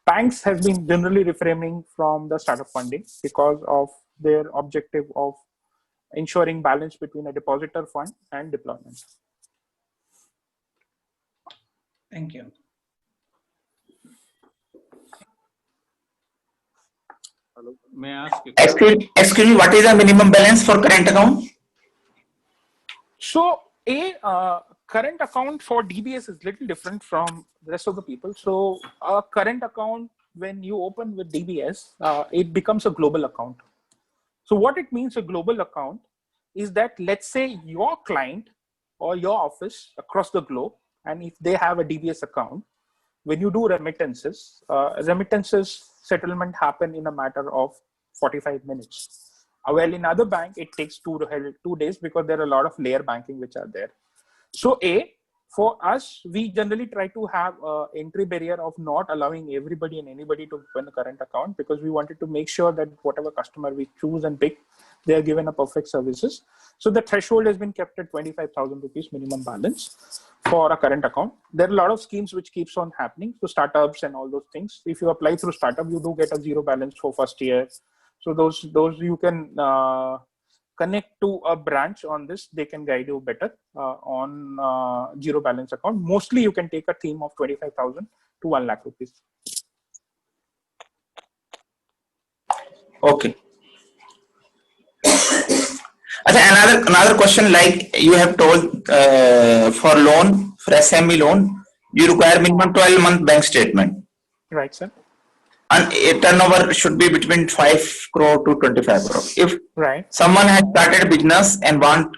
Banks has been generally reframing from the startup funding because of their objective of ensuring balance between a depositor fund and deployment. Thank you. Hello. May I ask? Excuse me, what is the minimum balance for current account? So current account for DBS is little different from the rest of the people. So a current account, when you open with DBS, it becomes a global account. So what it means, a global account, is that let's say your client or your office across the globe, and if they have a DBS account, when you do remittances settlement happen in a matter of 45 minutes. Well, in other bank, it takes 2 days because there are a lot of layer banking which are there. So for us, we generally try to have an entry barrier of not allowing everybody and anybody to open a current account, because we wanted to make sure that whatever customer we choose and pick, they are given a perfect services. So the threshold has been kept at 25,000 rupees minimum balance for a current account. There are a lot of schemes which keeps on happening. So startups and all those things. If you apply through startup, you do get a zero balance for first year. So those you can connect to a branch on this. They can guide you better on zero balance account. Mostly you can take a theme of 25,000 to 1 lakh rupees. Okay. Another question, like you have told, for loan, for SME loan, you require minimum 12-month bank statement. Right, sir. And a turnover should be between 5 crore to 25 crore. If someone has started a business and want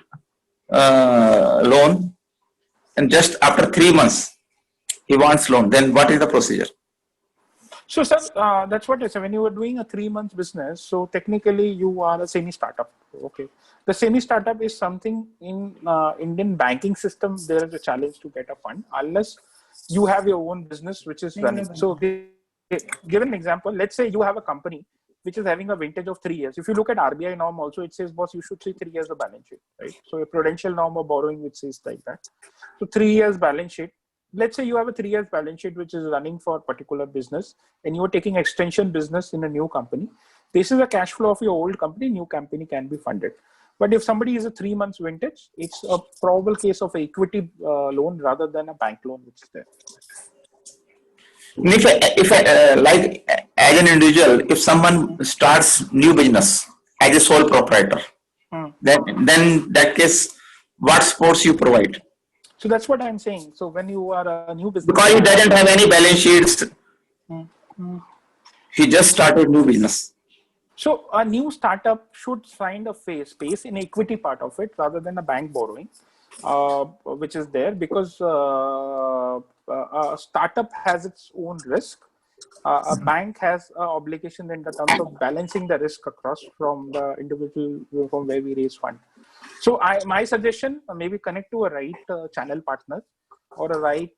loan, and just after 3 months he wants loan, then what is the procedure? So, sir, that's what I said. When you are doing a 3 month business, so technically you are a semi-startup. Okay. The semi-startup is something in Indian banking system. There is a challenge to get a fund unless you have your own business which is running. So, given an example, let's say you have a company which is having a vintage of 3 years. If you look at RBI norm also, it says, boss, you should see 3 years of balance sheet, right? So a prudential norm of borrowing which says like that. So 3 years balance sheet. Let's say you have a 3 years balance sheet which is running for a particular business and you're taking extension business in a new company. This is a cash flow of your old company, new company can be funded. But if somebody is a 3 months vintage, it's a probable case of an equity loan rather than a bank loan which is there. If like as an individual, if someone starts new business as a sole proprietor, then that case, what supports you provide? So that's what I'm saying. So when you are a new business, because he doesn't have any balance sheets, he just started new business. So a new startup should find a space in equity part of it rather than a bank borrowing, which is there because a startup has its own risk. A bank has an obligation in the terms of balancing the risk across from the individual from where we raise fund. So my suggestion, maybe connect to a right channel partner or a right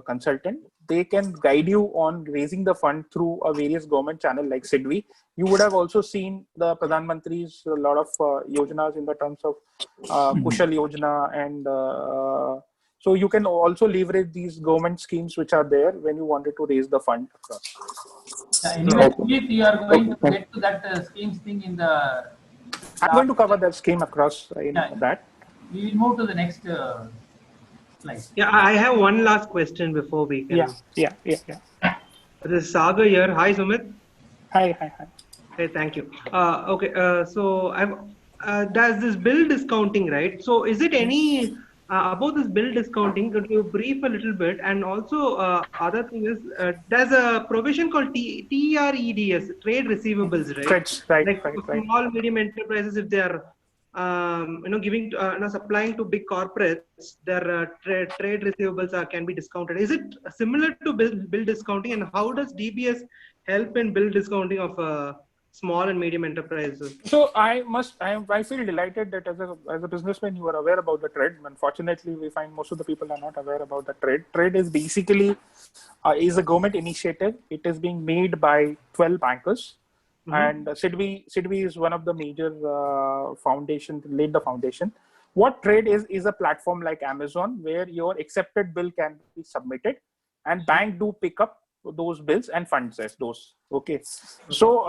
consultant. They can guide you on raising the fund through a various government channel like C.S.V. You would have also seen the Pradhan Mantri's a lot of yojanas in the terms of Kushal Yojana and So you can also leverage these government schemes which are there when you wanted to raise the fund across. Anyway, Sumit, you are going to get to that schemes thing in the. I'm going to cover that scheme across in that. We will move to the next slide. Yeah, I have one last question before we can. Yeah. This is Sagar here. Hi, Sumit. Hi. Hey, thank you. Okay, so does this bill discounting, right? So is it any about this bill discounting? Could you brief a little bit? And also, other thing is, there's a provision called TREDS, trade receivables, right? Trades, right, like small, medium enterprises, if they are giving supplying to big corporates, their trade receivables can be discounted. Is it similar to bill discounting, and how does DBS help in bill discounting of small and medium enterprises? So I feel delighted that as a businessman you are aware about the trade. Unfortunately, we find most of the people are not aware about the trade. Trade is basically is a government initiative. It is being made by 12 bankers. And C.S.V. is one of the major foundation, laid the foundation. What trade is a platform like Amazon where your accepted bill can be submitted and bank do pick up those bills and funds as those. Okay. So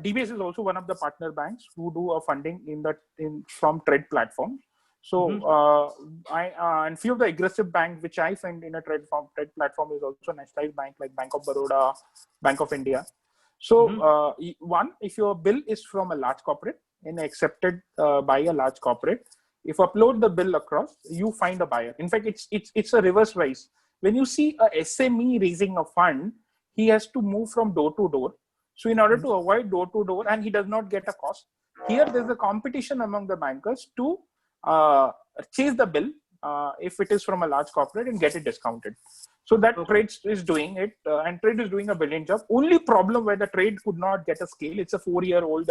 DBS is also one of the partner banks who do a funding from trade platform. So and few of the aggressive banks which I find in a trade platform is also nationalized bank like Bank of Baroda, Bank of India. So one, if your bill is from a large corporate and accepted by a large corporate, if you upload the bill across, you find a buyer. In fact, it's a reverse wise. When you see a SME raising a fund, he has to move from door to door. So in order to avoid door to door, and he does not get a cost, here there's a competition among the bankers to chase the bill if it is from a large corporate and get it discounted. So that trade is doing it, and trade is doing a brilliant job. Only problem where the trade could not get a scale, it's a 4-year-old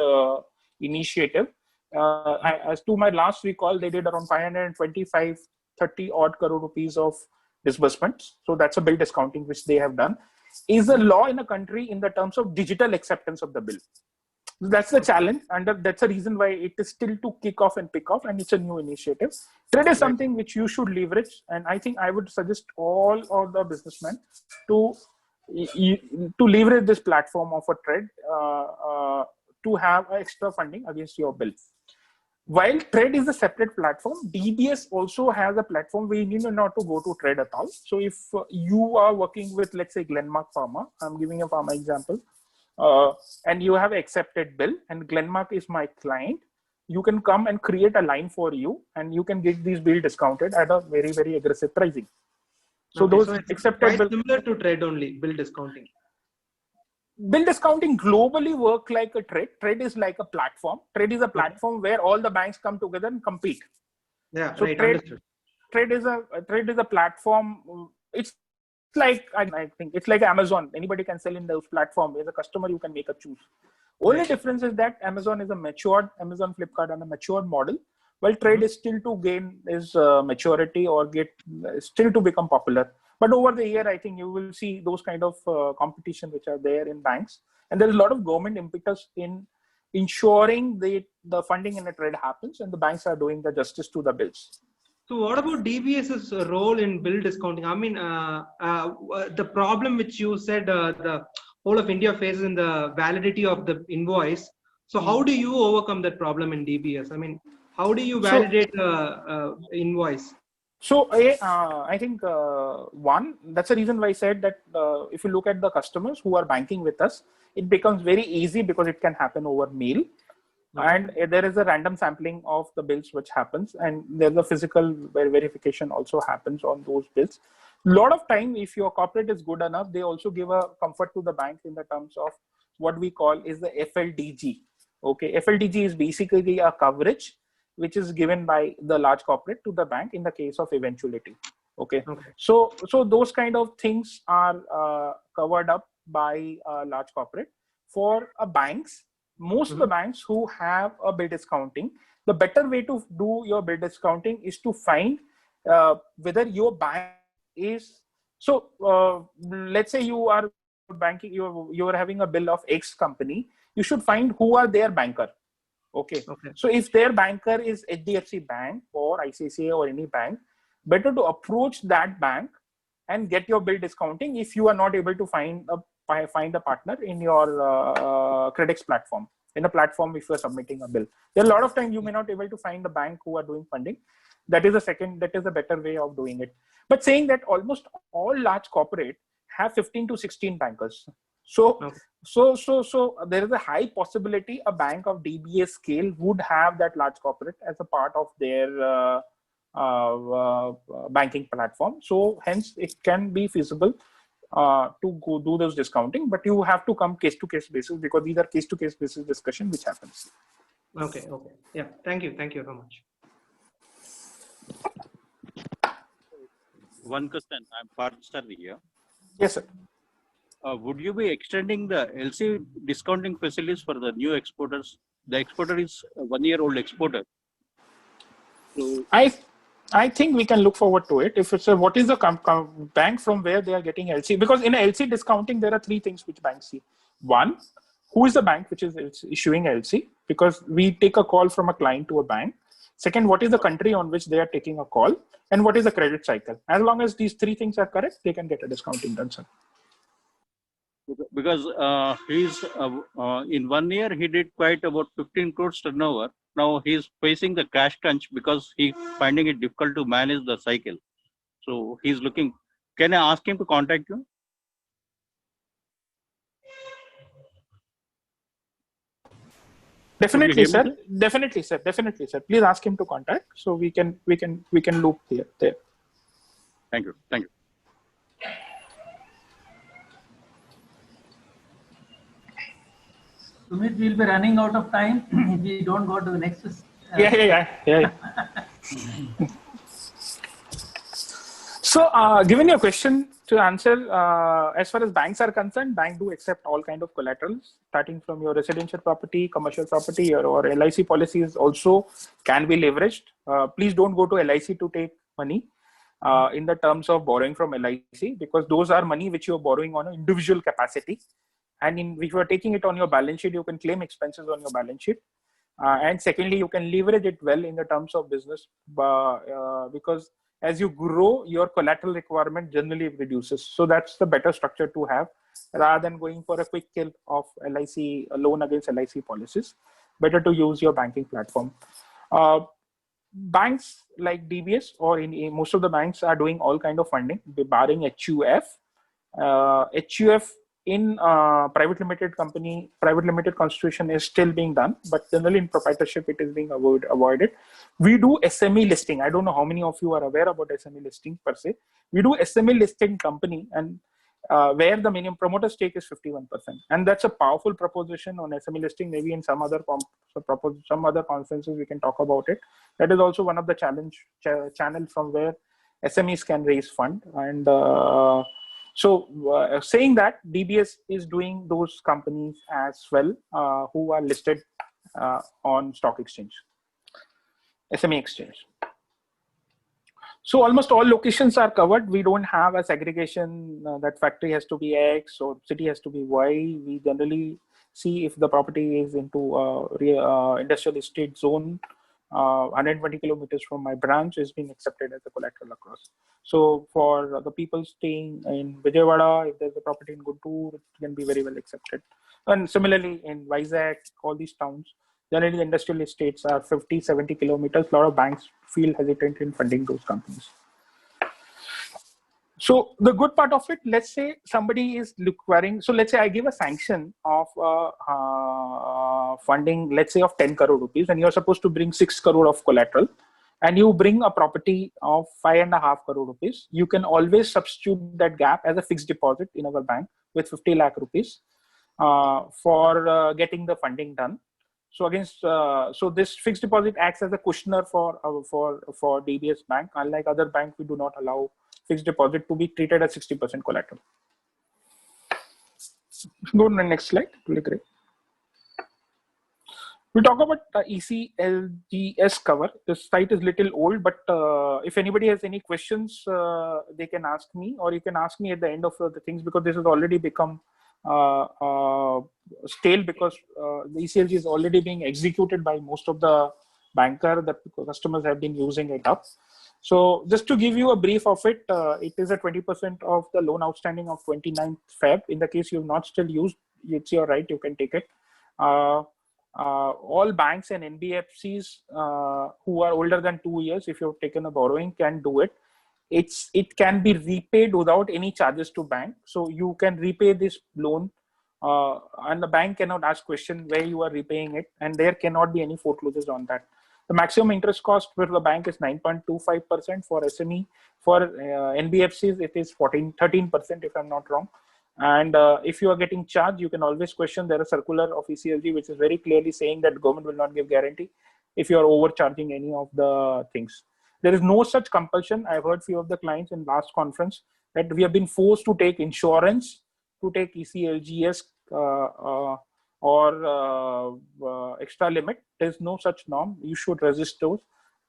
initiative. As to my last recall, they did around 530 odd crore rupees of disbursements. So that's a bill discounting which they have done. Is a law in a country in the terms of digital acceptance of the bill. That's the challenge, and that's the reason why it is still to kick off and pick off, and it's a new initiative. Trade is something which you should leverage, and I think I would suggest all of the businessmen to leverage this platform of a trade to have extra funding against your bill. While trade is a separate platform, DBS also has a platform where you need not to go to trade at all. So if you are working with, let's say, Glenmark Pharma, I'm giving a pharma example, and you have accepted bill and Glenmark is my client, you can come and create a line for you and you can get these bill discounted at a very, very aggressive pricing. So those accepted bill, similar to trade only, bill discounting. Bill discounting globally work like a trade. Trade is like a platform. Trade is a platform where all the banks come together and compete. Yeah, so right. Trade is a platform. It's like, I think it's like Amazon. Anybody can sell in those platforms. As a customer, you can make a choose. Only difference is that Amazon is Amazon, Flipkart, and a matured model. While trade is still to gain is maturity or still to become popular. But over the year, I think you will see those kind of competition which are there in banks. And there is a lot of government impetus in ensuring the funding in a trade happens and the banks are doing the justice to the bills. So what about DBS's role in bill discounting? I mean, the problem which you said the whole of India faces in the validity of the invoice. So how do you overcome that problem in DBS? I mean, how do you validate invoice? So I think one, that's the reason why I said that if you look at the customers who are banking with us, it becomes very easy because it can happen over mail. And there is a random sampling of the bills which happens, and there's a physical verification also happens on those bills. A lot of time, if your corporate is good enough, they also give a comfort to the bank in the terms of what we call is the FLDG. Okay, FLDG is basically a coverage which is given by the large corporate to the bank in the case of eventuality. Okay. So those kind of things are covered up by large corporate. For banks, most of the banks who have a bill discounting, the better way to do your bill discounting is to find whether your bank is, let's say you are banking, you are having a bill of X company, you should find who are their banker. Okay. So if their banker is HDFC Bank or ICICI or any bank, better to approach that bank and get your bill discounting if you are not able to find a partner in your credits platform. In a platform, if you are submitting a bill, there are a lot of times you may not be able to find the bank who are doing funding. That is a better way of doing it. But saying that almost all large corporate have 15 to 16 bankers. So there is a high possibility a bank of DBS scale would have that large corporate as a part of their banking platform. So hence it can be feasible to go do those discounting, but you have to come case to case basis, because these are case to case basis discussion which happens. Okay. Yeah. Thank you so much. One question. I'm Partner here. Yes, sir. Would you be extending the LC discounting facilities for the new exporters? The exporter is a 1-year-old exporter. So I think we can look forward to it. If it's what is the bank from where they are getting LC? Because in LC discounting, there are three things which banks see. One, who is the bank which is issuing LC? Because we take a call from a client to a bank. Second, what is the country on which they are taking a call? And what is the credit cycle? As long as these three things are correct, they can get a discounting done, sir. because he's in 1 year, he did quite about 15 crores turnover. Now he's facing the cash crunch because he's finding it difficult to manage the cycle. So he's looking, can I ask him to contact you? Definitely, sir. Definitely, sir. Please ask him to contact, so we can loop there. Thank you. Sumit, we'll be running out of time if we don't go to the next. Yeah. So, given your question to answer, as far as banks are concerned, banks do accept all kind of collaterals, starting from your residential property, commercial property, or LIC policies also can be leveraged. Please don't go to LIC to take money in the terms of borrowing from LIC, because those are money which you are borrowing on an individual capacity. And if you are taking it on your balance sheet, you can claim expenses on your balance sheet. And secondly, you can leverage it well in the terms of business, because as you grow, your collateral requirement generally reduces. So that's the better structure to have, rather than going for a quick kill of LIC, a loan against LIC policies. Better to use your banking platform. Banks like DBS or in most of the banks are doing all kind of funding, barring HUF. HUF in private limited constitution is still being done, but generally in proprietorship it is being avoided. We do SME listing. I don't know how many of you are aware about SME listing per se. We do SME listing company, and where the minimum promoter stake is 51%, and that's a powerful proposition on SME listing. Maybe in some other conferences we can talk about it. That is also one of the channel from where SMEs can raise fund. And so saying that, DBS is doing those companies as well who are listed on stock exchange, SME exchange. So almost all locations are covered. We don't have a segregation that factory has to be X or city has to be Y. We generally see if the property is into industrial estate zone, 120 kilometers from my branch is being accepted as a collateral across. So for the people staying in Vijayawada, if there's a property in Guntur, it can be very well accepted. And similarly in Vizag, all these towns, generally the industrial estates are 50, 70 kilometers. A lot of banks feel hesitant in funding those companies. So the good part of it, let's say somebody is requiring, so let's say I give a sanction of funding, let's say of 10 crore rupees, and you're supposed to bring 6 crore of collateral, and you bring a property of 5.5 crore rupees. You can always substitute that gap as a fixed deposit in our bank with 50 lakh rupees for getting the funding done. So against, so this fixed deposit acts as a cushioner for DBS Bank. Unlike other banks, we do not allow fixed deposit to be treated as 60% collateral. Go to the next slide. Really great. We talk about the ECLGS cover. This site is little old, but if anybody has any questions, they can ask me, or you can ask me at the end of the things, because this has already become stale, because the ECLG is already being executed by most of the banker that customers have been using it up. So just to give you a brief of it, it is a 20% of the loan outstanding of 29th Feb. In the case you have not still used, it's your right, you can take it. All banks and NBFCs who are older than 2 years, if you've taken a borrowing, can do it. It can be repaid without any charges to bank. So you can repay this loan and the bank cannot ask question where you are repaying it, and there cannot be any foreclosures on that. The maximum interest cost for the bank is 9.25%. For SME. For NBFCs, it is 13% if I'm not wrong. And if you are getting charged, you can always question. There is a circular of ECLG which is very clearly saying that government will not give guarantee if you are overcharging any of the things. There is no such compulsion. I've heard few of the clients in last conference that we have been forced to take insurance, to take ECLGS or extra limit. There's no such norm. You should resist those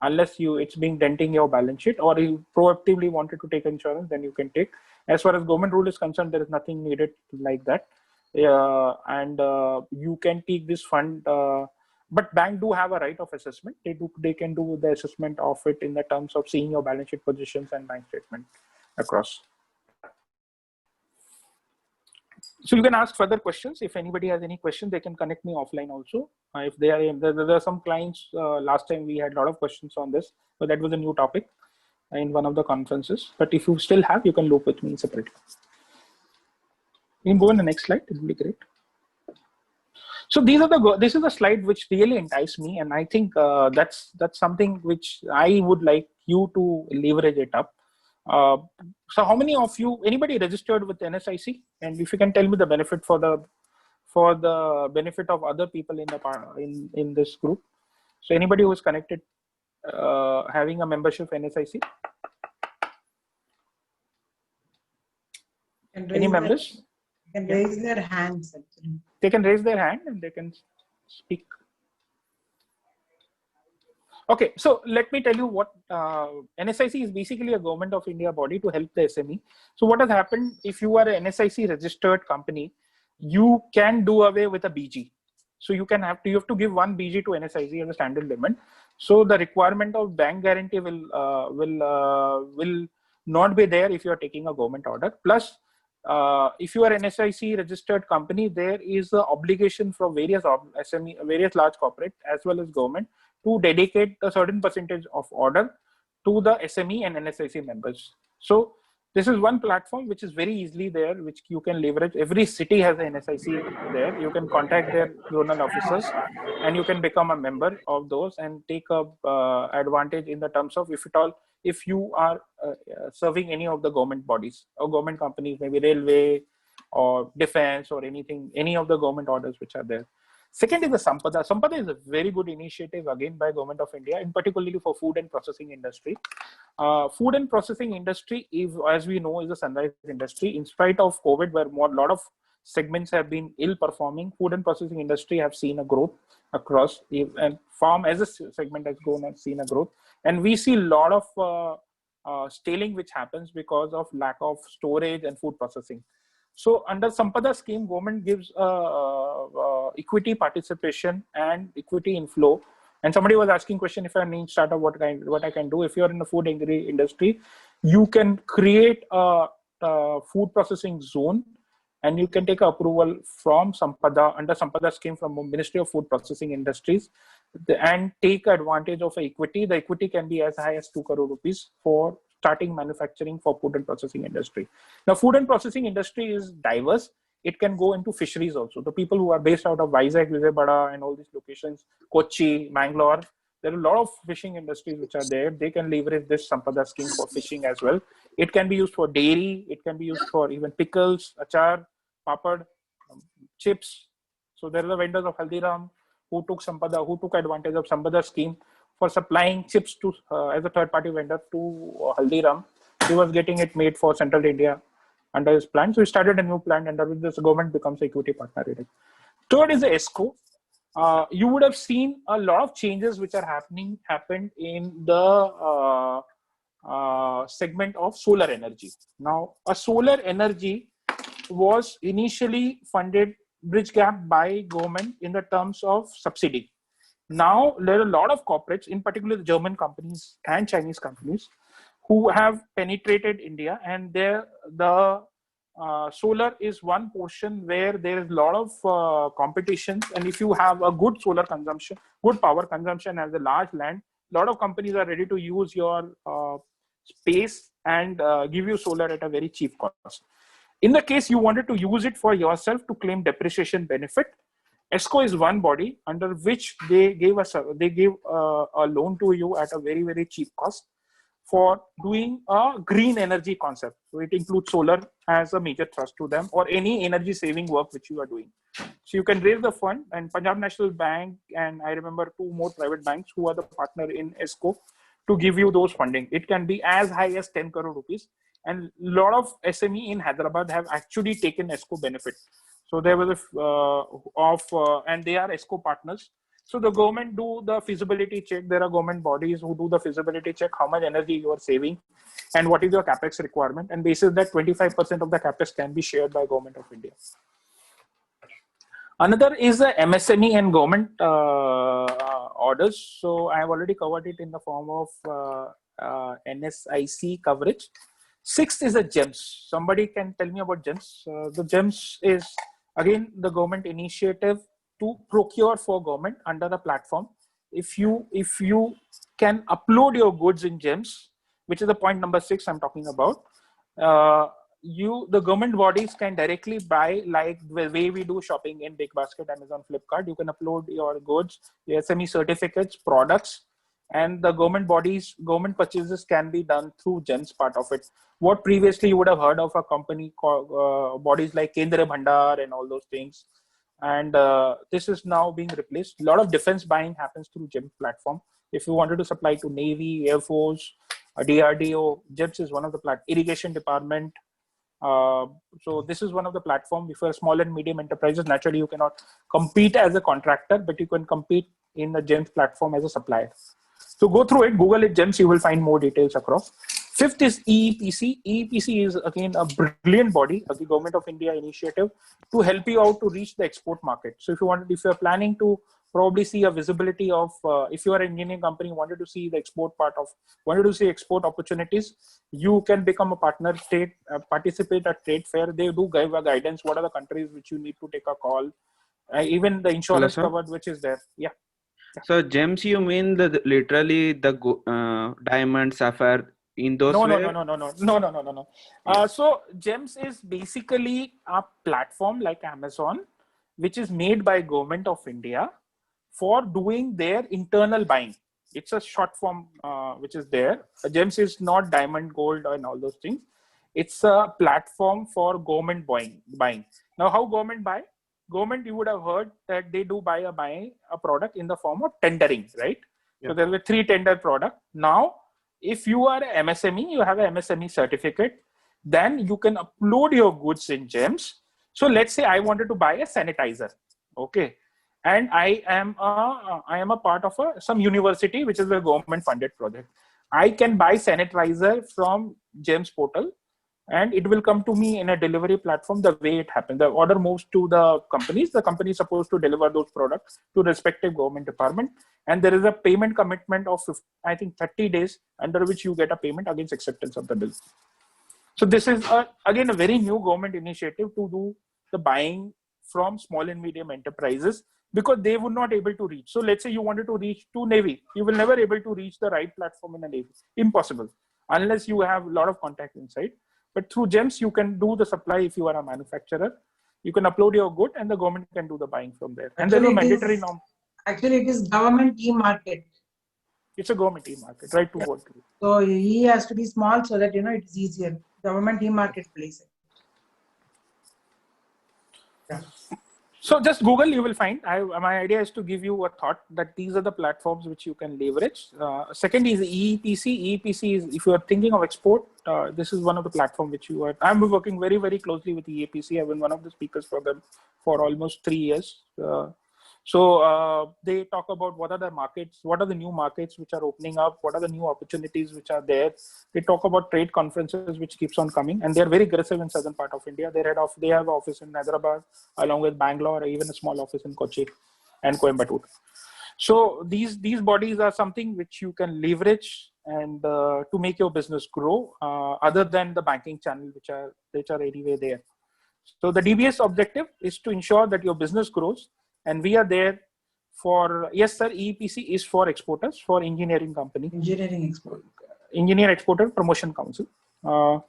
unless it's being denting your balance sheet, or you proactively wanted to take insurance, then you can take. As far as government rule is concerned, there is nothing needed like that. And you can take this fund, but bank do have a right of assessment. They can do the assessment of it in the terms of seeing your balance sheet positions and bank statement across. So you can ask further questions. If anybody has any questions, they can connect me offline also. If there are some clients, last time we had a lot of questions on this, but that was a new topic in one of the conferences. But if you still have, you can loop with me separately. You can go on the next slide. It will be great. So this is a slide which really enticed me, and I think that's something which I would like you to leverage it up. So how many of you, anybody registered with NSIC? And if you can tell me the benefit for the benefit of other people in this group. So anybody who is connected, having a membership NSIC? Any members? They can raise their hands. Actually. They can raise their hand and they can speak. Okay, so let me tell you what NSIC is basically a government of India body to help the SME. So what has happened, if you are an NSIC registered company, you can do away with a BG. So you have to give one BG to NSIC as a standard limit. So the requirement of bank guarantee will not be there if you are taking a government order. Plus, if you are an NSIC registered company, there is an obligation from various SME, various large corporate as well as government to dedicate a certain percentage of order to the SME and NSIC members. So this is one platform which is very easily there, which you can leverage. Every city has an NSIC there. You can contact their zonal officers and you can become a member of those and take a advantage in the terms of, if you are serving any of the government bodies or government companies, maybe railway or defense or anything, any of the government orders which are there. Second is the Sampada. Sampada is a very good initiative again by Government of India, in particularly for food and processing industry. Food and processing industry, as we know, is a sunrise industry. In spite of COVID, where a lot of segments have been ill performing, food and processing industry have seen a growth across, and farm as a segment has grown and seen a growth. And we see a lot of stalling which happens because of lack of storage and food processing. So under Sampada scheme, government gives equity participation and equity inflow. And somebody was asking question, if I need startup, what I can do. If you're in the food industry, you can create a food processing zone and you can take approval from Sampada, under Sampada scheme from Ministry of Food Processing Industries, and take advantage of equity. The equity can be as high as 2 crore rupees for starting manufacturing for food and processing industry. Now, food and processing industry is diverse. It can go into fisheries also. The people who are based out of Vizag, Vijayawada and all these locations, Kochi, Mangalore, there are a lot of fishing industries which are there. They can leverage this Sampada scheme for fishing as well. It can be used for dairy. It can be used for even pickles, achar, papad, chips. So there are the vendors of Haldiram who took advantage of Sampada scheme for supplying chips to as a third-party vendor to Haldiram. He was getting it made for Central India under his plan. So he started a new plan, and with this, the government becomes equity partner in it. Third is the ESCO. You would have seen a lot of changes which are happened in the segment of solar energy. Now, a solar energy was initially funded bridge gap by government in the terms of subsidy. Now, there are a lot of corporates, in particular the German companies and Chinese companies, who have penetrated India, and there the solar is one portion where there is a lot of competition. And if you have a good solar consumption, good power consumption as a large land, a lot of companies are ready to use your space and give you solar at a very cheap cost. In the case you wanted to use it for yourself to claim depreciation benefit, ESCO is one body under which they gave a loan to you at a very, very cheap cost for doing a green energy concept. So it includes solar as a major thrust to them, or any energy saving work which you are doing. So you can raise the fund, and Punjab National Bank, and I remember 2 more private banks who are the partner in ESCO to give you those funding. It can be as high as 10 crore rupees. And a lot of SME in Hyderabad have actually taken ESCO benefit. So there was and they are ESCO partners. So the government do the feasibility check. There are government bodies who do the feasibility check, how much energy you are saving and what is your capex requirement. And basis that 25% of the capex can be shared by Government of India. Another is the MSME and government orders. So I have already covered it in the form of NSIC coverage. Sixth is the GEMS. Somebody can tell me about GEMS. The GEMS is again the government initiative to procure for government under a platform. If you can upload your goods in GEMS, which is the point number 6 I'm talking about, the government bodies can directly buy, like the way we do shopping in Big Basket, Amazon, Flipkart. You can upload your goods, your SME certificates, products, and the government purchases can be done through GEMS part of it. What previously you would have heard of a company called bodies like Kendra Bhandar and all those things. And this is now being replaced. A lot of defense buying happens through GEMS platform. If you wanted to supply to Navy, Air Force, DRDO, GEMS is one of the irrigation department. So this is one of the platforms. If you're small and medium enterprises, naturally you cannot compete as a contractor, but you can compete in the GEMS platform as a supplier. So go through it, Google it, GEMS, you will find more details across. Fifth is EEPC. EEPC is again a brilliant body of the Government of India initiative to help you out to reach the export market. So if you're planning to probably see a visibility of, if you are an engineering company, wanted to see the export export opportunities, you can become a partner, participate at trade fair. They do give a guidance. What are the countries which you need to take a call? Even the insurance covered, which is there. Yeah. So GEMS, you mean literally the diamond, sapphire in those ways? No. So GEMS is basically a platform like Amazon, which is made by Government of India for doing their internal buying. It's a short form which is there. GEMS is not diamond, gold, and all those things. It's a platform for government buying. Now, how government buy? Government, you would have heard that they do buy a product in the form of tendering, right? Yeah. So there were 3 tender product. Now, if you are an MSME, you have an MSME certificate, then you can upload your goods in GEMS. So let's say I wanted to buy a sanitizer, okay, and I am a part of some university which is a government funded project. I can buy sanitizer from GEMS portal, and it will come to me in a delivery platform. The way it happens, the order moves to the companies. The company is supposed to deliver those products to respective government department, and there is a payment commitment of 30 days under which you get a payment against acceptance of the bill. So this is again a very new government initiative to do the buying from small and medium enterprises, because they would not able to reach. So let's say you wanted to reach to Navy, you will never able to reach the right platform in a Navy. Impossible, unless you have a lot of contacts inside. But through GEMS, you can do the supply. If you are a manufacturer, you can upload your good and the government can do the buying from there. And there's a mandatory norm. Actually, it is government e-market. It's a government e-market, right? Yeah. So E has to be small so that, it is easier. Government e-marketplace. Yeah. So just Google, you will find. My idea is to give you a thought that these are the platforms which you can leverage. Second is EEPC. EEPC is, if you are thinking of export, this is one of the platforms which you are. I'm working very, very closely with EEPC. I've been one of the speakers for them for almost 3 years. So they talk about what are the markets, what are the new markets which are opening up, what are the new opportunities which are there. They talk about trade conferences which keeps on coming, and they're very aggressive in southern part of India. They have an office in Hyderabad along with Bangalore, even a small office in Kochi and Coimbatore. So these bodies are something which you can leverage and to make your business grow other than the banking channel, which are anyway there. So the DBS objective is to ensure that your business grows, and we are there for, yes sir, EEPC is for exporters, for engineering company. Engineering export. Engineer Exporter Promotion Council. The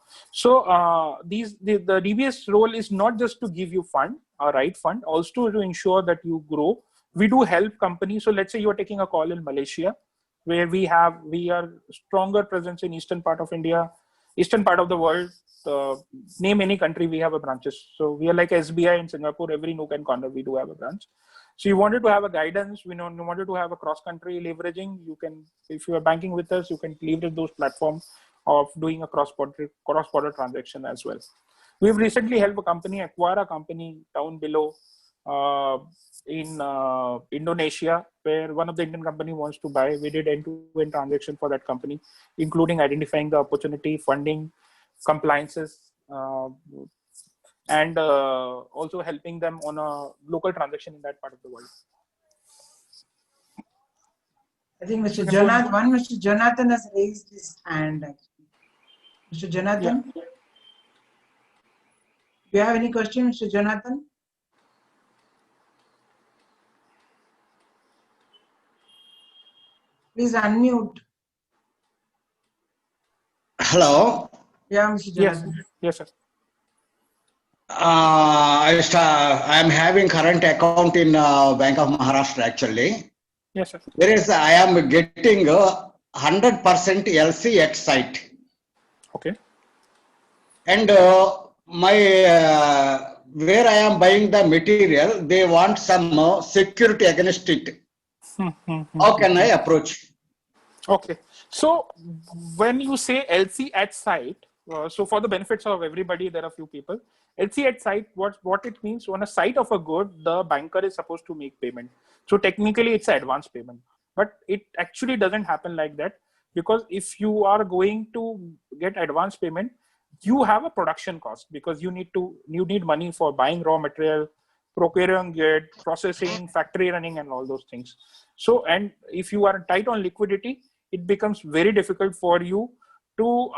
DBS role is not just to give you fund, a right fund, also to ensure that you grow. We do help companies. So let's say you're taking a call in Malaysia, where we are stronger presence in eastern part of India, eastern part of the world. Name any country, we have a branches. So we are like SBI in Singapore, every nook and corner we do have a branch. So you wanted to have a guidance, you wanted to have a cross-country leveraging, you can, if you are banking with us, you can leverage those platforms of doing a cross-border transaction as well. We've recently helped a company acquire a company down below in Indonesia, where one of the Indian company wants to buy. We did end-to-end transaction for that company, including identifying the opportunity, funding, compliances, and also helping them on a local transaction in that part of the world. I think Mr. Jonathan has raised his hand. Mr. Jonathan, do you have any question, Mr. Jonathan? Please unmute. Hello. Yeah, Mr. Jonathan. Yes, sir. I am having current account in Bank of Maharashtra actually. Yes, sir. Whereas I am getting 100% LC at site. Okay. And my where I am buying the material, they want some security against it. How can I approach? Okay. So when you say LC at site, so for the benefits of everybody, there are a few people. LC at site, what it means, on a site of a good, the banker is supposed to make payment. So technically it's an advance payment, but it actually doesn't happen like that, because if you are going to get advance payment, you have a production cost, because you need money for buying raw material, procuring it, processing, factory running, and all those things. So, and if you are tight on liquidity, it becomes very difficult for you to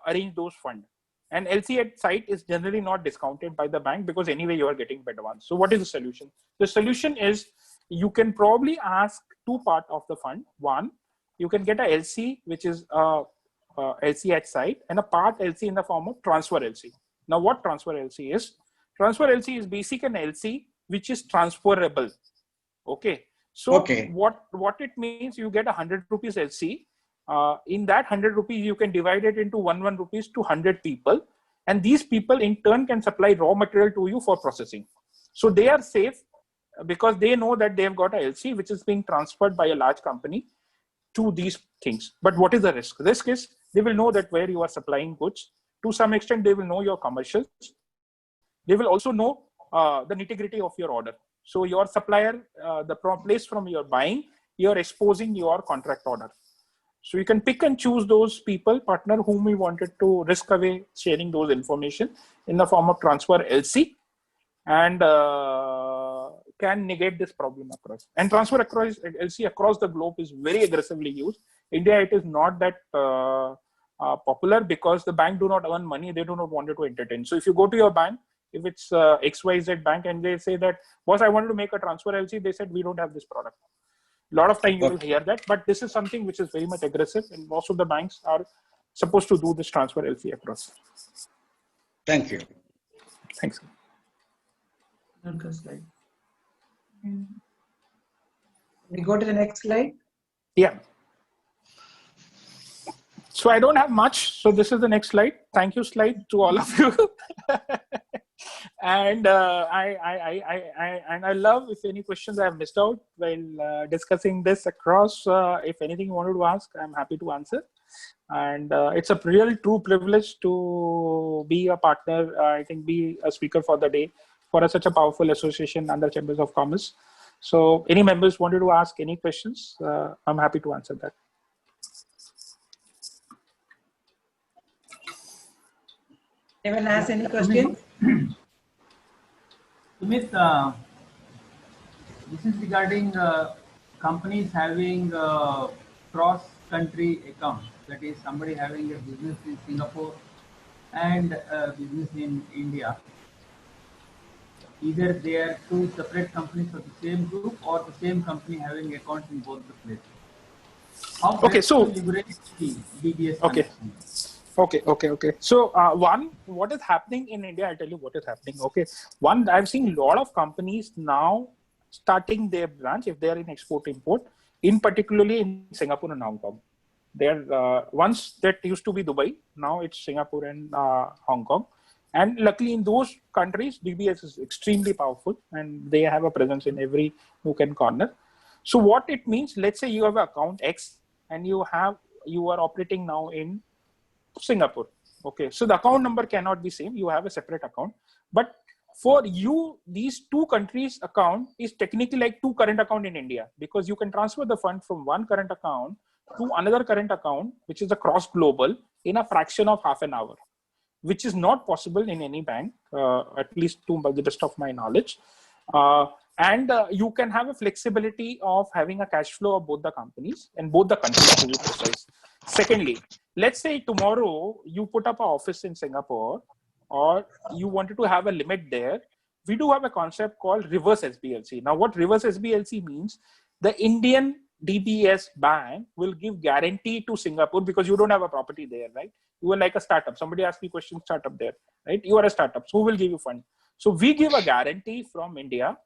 arrange those funds. And LC at site is generally not discounted by the bank, because anyway you are getting advance. So what is the solution? The solution is, you can probably ask two parts of the fund. One, you can get a LC, which is LC at site, and a part LC in the form of transfer LC. Now what transfer LC is? Transfer LC is basic an LC which is transferable. Okay. So okay. What it means, you get 100 rupees LC. In that 100 rupees, you can divide it into 1 rupees to 100 people. And these people in turn can supply raw material to you for processing. So they are safe because they know that they've got a LC which is being transferred by a large company to these things. But what is the risk? Risk is they will know that where you are supplying goods. To some extent, they will know your commercials. They will also know the nitty-gritty of your order. So your supplier, the place from your buying, you're exposing your contract order. So you can pick and choose those people, partner whom we wanted to risk away sharing those information in the form of transfer LC, and can negate this problem across. And transfer across LC across the globe is very aggressively used. India, it is not that popular because the bank do not earn money. They do not want to entertain. So if you go to your bank, if it's XYZ bank and they say that, boss, I wanted to make a transfer LC, they said, we don't have this product. A lot of time you will hear that, but this is something which is very much aggressive, and most of the banks are supposed to do this transfer LC across. Thank you. Thanks. Slide. We go to the next slide. Yeah. So I don't have much. So this is the next slide. Thank you, slide, to all of you. And I love if any questions I have missed out while discussing this across. If anything you wanted to ask, I'm happy to answer. And it's a real true privilege to be a partner. I think be a speaker for the day for such a powerful association under Chambers of Commerce. So any members wanted to ask any questions, I'm happy to answer that. Anyone has any questions? Sumit, this is regarding companies having cross-country accounts. that is somebody having a business in Singapore and a business in India. Either they are two separate companies of the same group or the same company having accounts in both the places. How Okay, best to so leverage the DBS okay. connection? Okay. So one, what is happening in India? I'll tell you what is happening. Okay, one, I've seen a lot of companies now starting their branch if they are in export import, in particularly in Singapore and Hong Kong. There once that used to be Dubai, now it's Singapore and Hong Kong. And luckily in those countries, DBS is extremely powerful and they have a presence in every nook and corner. So what it means, let's say you have an account X and you are operating now in Singapore. Okay, so the account number cannot be same. You have a separate account, but for you, these two countries account is technically like two current account in India, because you can transfer the fund from one current account to another current account, which is a cross global, in a fraction of half an hour, which is not possible in any bank, at least to the best of my knowledge. And you can have a flexibility of having a cash flow of both the companies and both the countries, to be precise. Secondly, let's say tomorrow you put up an office in Singapore or you wanted to have a limit there. We do have a concept called reverse SBLC. Now, what reverse SBLC means, the Indian DBS bank will give guarantee to Singapore because you don't have a property there, right? You are like a startup. Somebody asked me question, startup there, right? You are a startup. So who will give you fund? So we give a guarantee from India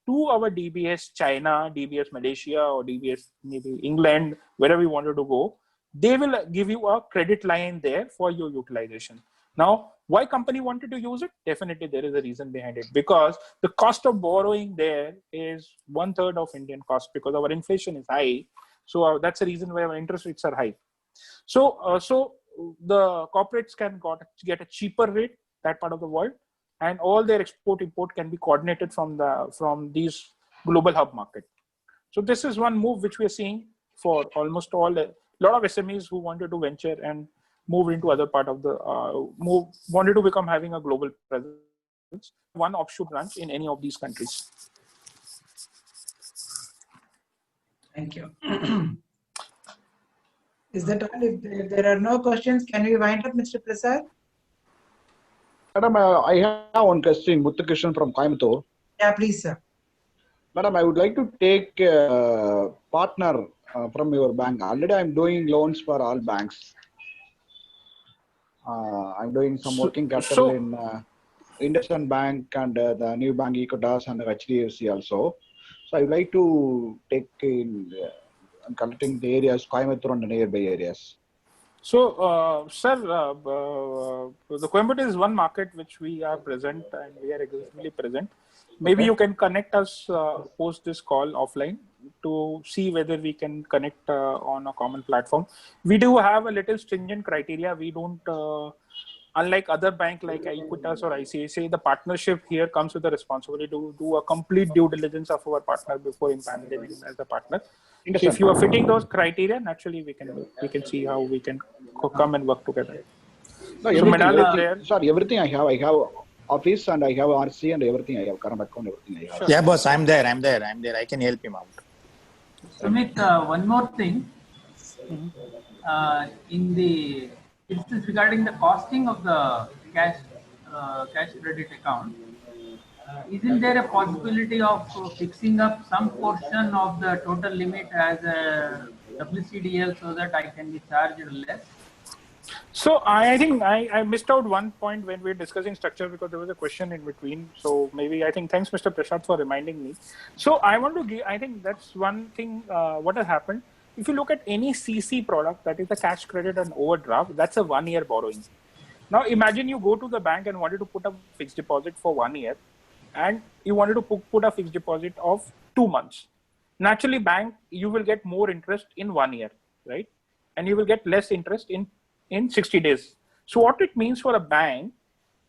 to our DBS China, DBS Malaysia, or DBS maybe England, wherever you wanted to go. They will give you a credit line there for your utilization. Now, why company wanted to use it? Definitely there is a reason behind it, because the cost of borrowing there is 1/3 of Indian cost, because our inflation is high. So that's the reason why our interest rates are high. So the corporates can get a cheaper rate, that part of the world, and all their export import can be coordinated from these global hub market. So this is one move which we are seeing for almost a lot of SMEs who wanted to venture and move into other part of the wanted to become having a global presence, one offshoot branch in any of these countries. Thank you. Is that all? If there are no questions, can we wind up, Mr. Prasad? Madam, I have one question, Muthukrishnan from Coimbatore. Yeah, please, sir. Madam, I would like to take a partner from your bank. Already I'm doing loans for all banks. I'm doing some working capital in IndusInd Bank and the new bank Equitas and HDFC also. So I would like to take in collecting the areas, Coimbatore and the nearby areas. So, sir, the Coimbatore is one market which we are present and we are aggressively present. Maybe you can connect us post this call offline to see whether we can connect on a common platform. We do have a little stringent criteria. We don't, unlike other bank like Equitas or ICICI, the partnership here comes with the responsibility to do a complete due diligence of our partner before impaneling him as a partner. So if you are fitting those criteria, naturally we can see how we can come and work together. No, so Manal is there. Sorry, everything I have. I have office and I have RC and everything. I have current account, everything I have. Sure. Yeah, boss, I'm there. I can help him out. Sumit, one more thing. This is regarding the costing of the cash credit account. Isn't there a possibility of fixing up some portion of the total limit as a WCDL so that I can be charged less? So I think I missed out one point when we were discussing structure because there was a question in between. So maybe I think thanks Mr. Prasad for reminding me. So I want to give, I think that's one thing what has happened. If you look at any CC product, that is the cash credit and overdraft, that's a 1 year borrowing. Now imagine you go to the bank and wanted to put a fixed deposit for 1 year and you wanted to put a fixed deposit of 2 months. Naturally bank, you will get more interest in 1 year, right? And you will get less interest in 60 days. So what it means for a bank,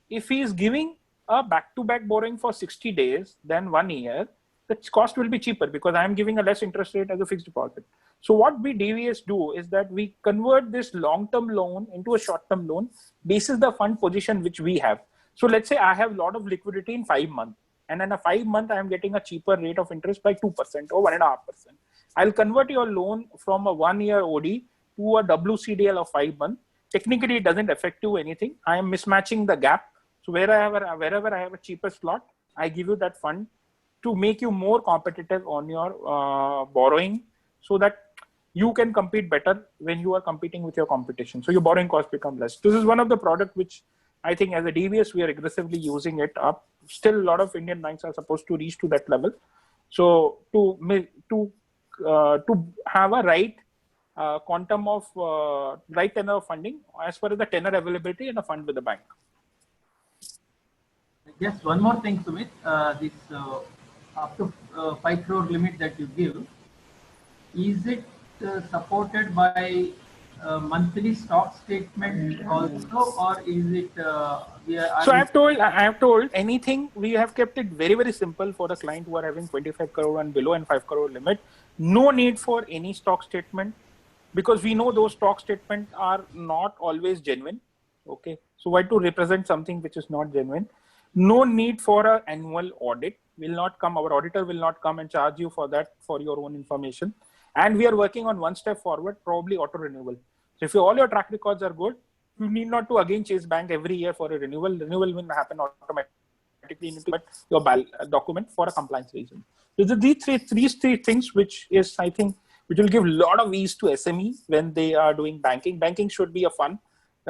if he is giving a back-to-back borrowing for 60 days than 1 year, the cost will be cheaper because I am giving a less interest rate as a fixed deposit. So what we DVS do is that we convert this long-term loan into a short-term loan basis the fund position which we have. So let's say I have a lot of liquidity in 5 months and in a 5 month I am getting a cheaper rate of interest by 2% or 1.5%. I'll convert your loan from a 1 year OD to a WCDL of 5 months, technically it doesn't affect you anything. I am mismatching the gap. So wherever I have a cheaper slot, I give you that fund to make you more competitive on your borrowing, so that you can compete better when you are competing with your competition. So your borrowing costs become less. This is one of the products which I think as a DBS, we are aggressively using it up. Still, a lot of Indian banks are supposed to reach to that level. So to have a right quantum of right tenor of funding as far as the tenor availability and a fund with the bank. Just one more thing, Sumit. This up to 5 crore limit that you give, is it supported by monthly stock statement also, or is it? So I have told anything. We have kept it very, very simple for the client who are having 25 crore and below and 5 crore limit. No need for any stock statement, because we know those stock statements are not always genuine. Okay, so why to represent something which is not genuine? No need for an annual audit. Will not come. Our auditor will not come and charge you for that for your own information. And we are working on one step forward, probably auto renewal. So if all your track records are good, you need not to again chase bank every year for a renewal. Renewal will happen automatically. You need to get your document for a compliance reason. So these three things, which is, I think, which will give a lot of ease to SME when they are doing banking. Banking should be a fun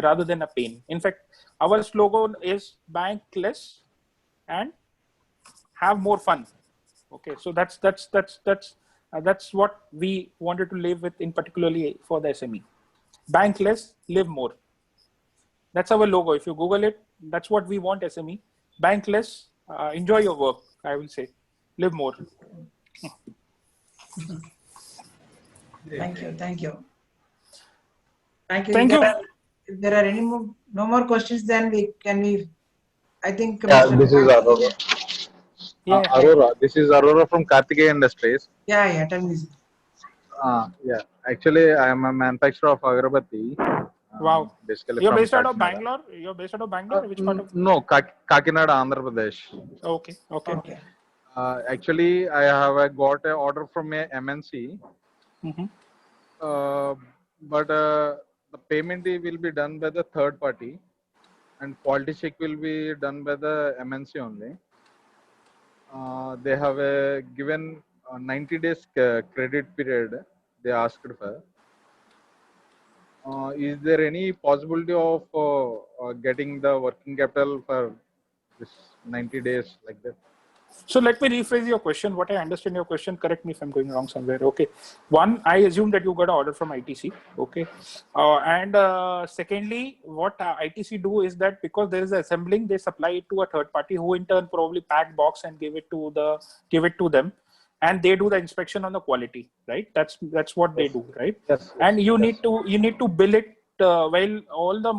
rather than a pain. In fact, our slogan is bankless and have more fun. Okay, so that's what we wanted to live with, in particularly for the SME. Bankless, live more. That's our logo. If you Google it, that's what we want, SME. Bankless, enjoy your work, I will say. Live more. Thank you. Thank you. If there are any more, no more questions, then I think. This is Aurora. Aurora. This is Aurora from Karthikeya Industries. Yeah. Tell me. Yeah. Actually, I am a manufacturer of agarbatti. Wow. Basically, You're from based out of Kakinada. Bangalore? You're based out of Bangalore? Which part of? No, Kakinada, Andhra Pradesh. Okay. Actually, I have got an order from a MNC. But the payment will be done by the third party, and quality check will be done by the MNC only. They have given 90 days credit period they asked for. Is there any possibility of getting the working capital for this 90 days like that? So let me rephrase your question. What I understand your question, correct me if I'm going wrong somewhere. Okay. One, I assume that you got an order from ITC. Okay. And secondly, what ITC do is that because there is assembling, they supply it to a third party who in turn probably pack box and give it to them, and they do the inspection on the quality, right? That's what they do, right? Yes. And you need to bill it while all the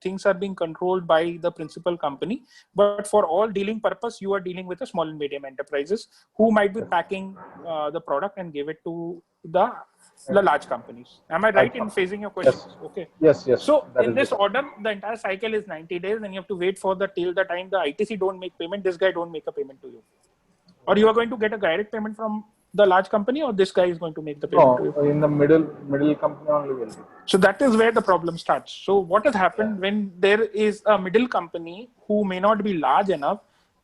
things are being controlled by the principal company, but for all dealing purpose, you are dealing with the small and medium enterprises who might be packing the product and give it to the large companies. Am I right in phrasing your question? Yes. Okay. Yes. So in this order, the entire cycle is 90 days, and you have to wait for till the time the ITC don't make payment, this guy don't make a payment to you. Or you are going to get a direct payment from the large company, or this guy is going to make the payment to you? In the middle company only will be. So that is where the problem starts. So what has happened when there is a middle company who may not be large enough,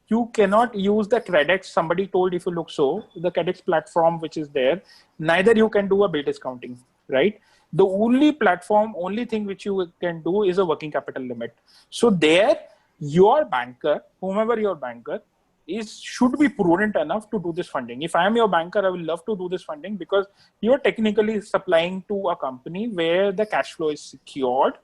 you cannot use the CredX. Somebody told, if you look the CredX platform which is there, neither you can do a bill discounting, right? The only thing which you can do is a working capital limit. So there, your banker, whomever your banker, should be prudent enough to do this funding. If I am your banker, I will love to do this funding because you're technically supplying to a company where the cash flow is secured.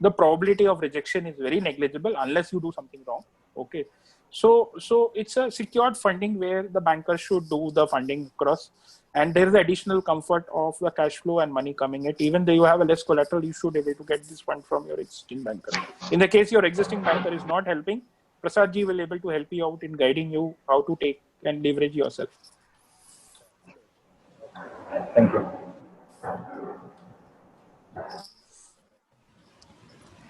The probability of rejection is very negligible unless you do something wrong. Okay. So it's a secured funding where the banker should do the funding across, and there is the additional comfort of the cash flow and money coming in. Even though you have a less collateral, you should be able to get this fund from your existing banker. In the case your existing banker is not helping, Prasad ji will be able to help you out in guiding you how to take and leverage yourself. Thank you.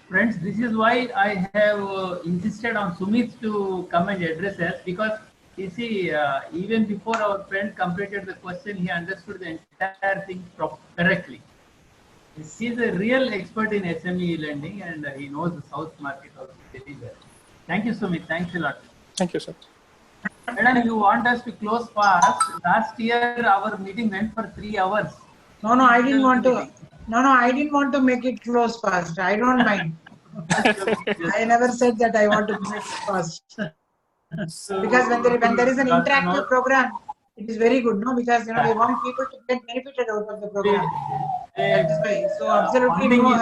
Friends, this is why I have insisted on Sumit to come and address us, because you see, even before our friend completed the question, he understood the entire thing correctly. He's a real expert in SME lending, and he knows the South market also very well. Thank you, Sumit. Thanks a lot. Thank you, sir. Madam, you want us to close fast. Last year, our meeting went for 3 hours. No, I didn't want to. Meeting. No, I didn't want to make it close fast. I don't mind. I never said that I want to make it fast. Because when there is an interactive program, it is very good, no? Because we want people to get benefited out of the program. That is why. So absolutely no.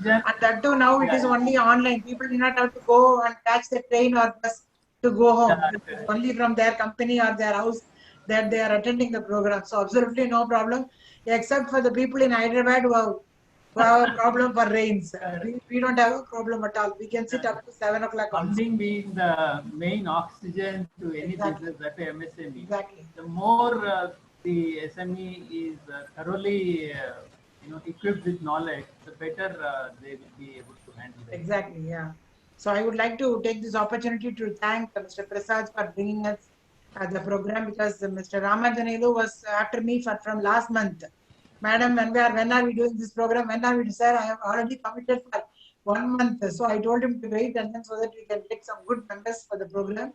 And that too now it is only online. People do not have to go and catch the train or bus to go home. It's only from their company or their house that they are attending the program. So absolutely no problem, except for the people in Hyderabad who have a problem for rains. We don't have a problem at all. We can sit up to 7 o'clock. Funding being the main oxygen to any business, that MSME. Exactly. The more the SME is thoroughly equipped with knowledge, the better they will be able to handle it. Exactly, yeah. So I would like to take this opportunity to thank Mr. Prasad for bringing us the program, because Mr. Ramanjanelu was after me from last month. Madam, when are we doing this program? When are we, sir? I have already committed for 1 month. So I told him to wait, and then so that we can take some good members for the program.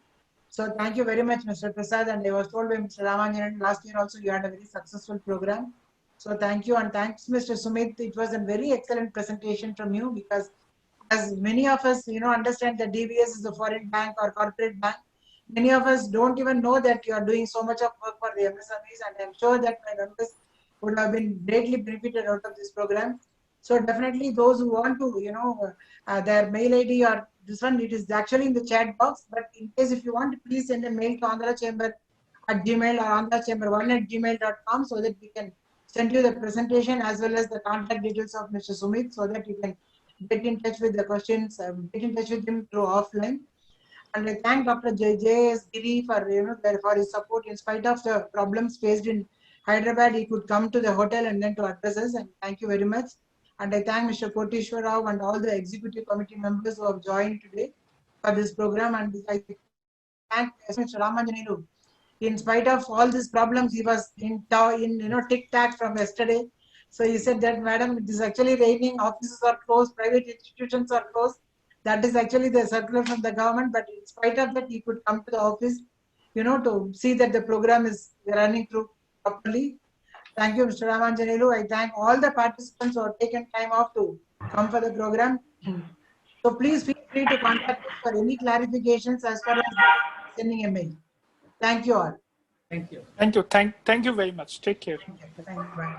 So thank you very much, Mr. Prasad. And I was told by Mr. Ramanjan last year also you had a very successful program. So thank you, and thanks, Mr. Sumit. It was a very excellent presentation from you, because as many of us, understand that DBS is a foreign bank or corporate bank. Many of us don't even know that you are doing so much of work for the MSMEs, and I'm sure that my members would have been greatly benefited out of this program. So definitely those who want to, their mail ID or this one, it is actually in the chat box. But in case if you want to, please send a mail to andhrachamber@gmail or andhrachamber1@gmail.com, so that we can send you the presentation as well as the contact details of Mr. Sumit, so that you can get in touch with the questions, get in touch with him through offline. And I thank Dr. J.A.S. Giri for for his support. In spite of the problems faced in Hyderabad, he could come to the hotel and then to address us. And thank you very much. And I thank Mr. Koteshwar Rao and all the executive committee members who have joined today for this program. And I thank Mr. Ramanjanelu. In spite of all these problems, he was in tic-tac from yesterday. So he said that, madam, it is actually raining, offices are closed, private institutions are closed. That is actually the circular from the government. But in spite of that, he could come to the office, to see that the program is running through properly. Thank you, Mr. Ramanjanelu. I thank all the participants who have taken time off to come for the program. So please feel free to contact us for any clarifications as far as sending a mail. Thank you all. Thank you. Thank you. Thank you very much. Take care. Thank you. Bye.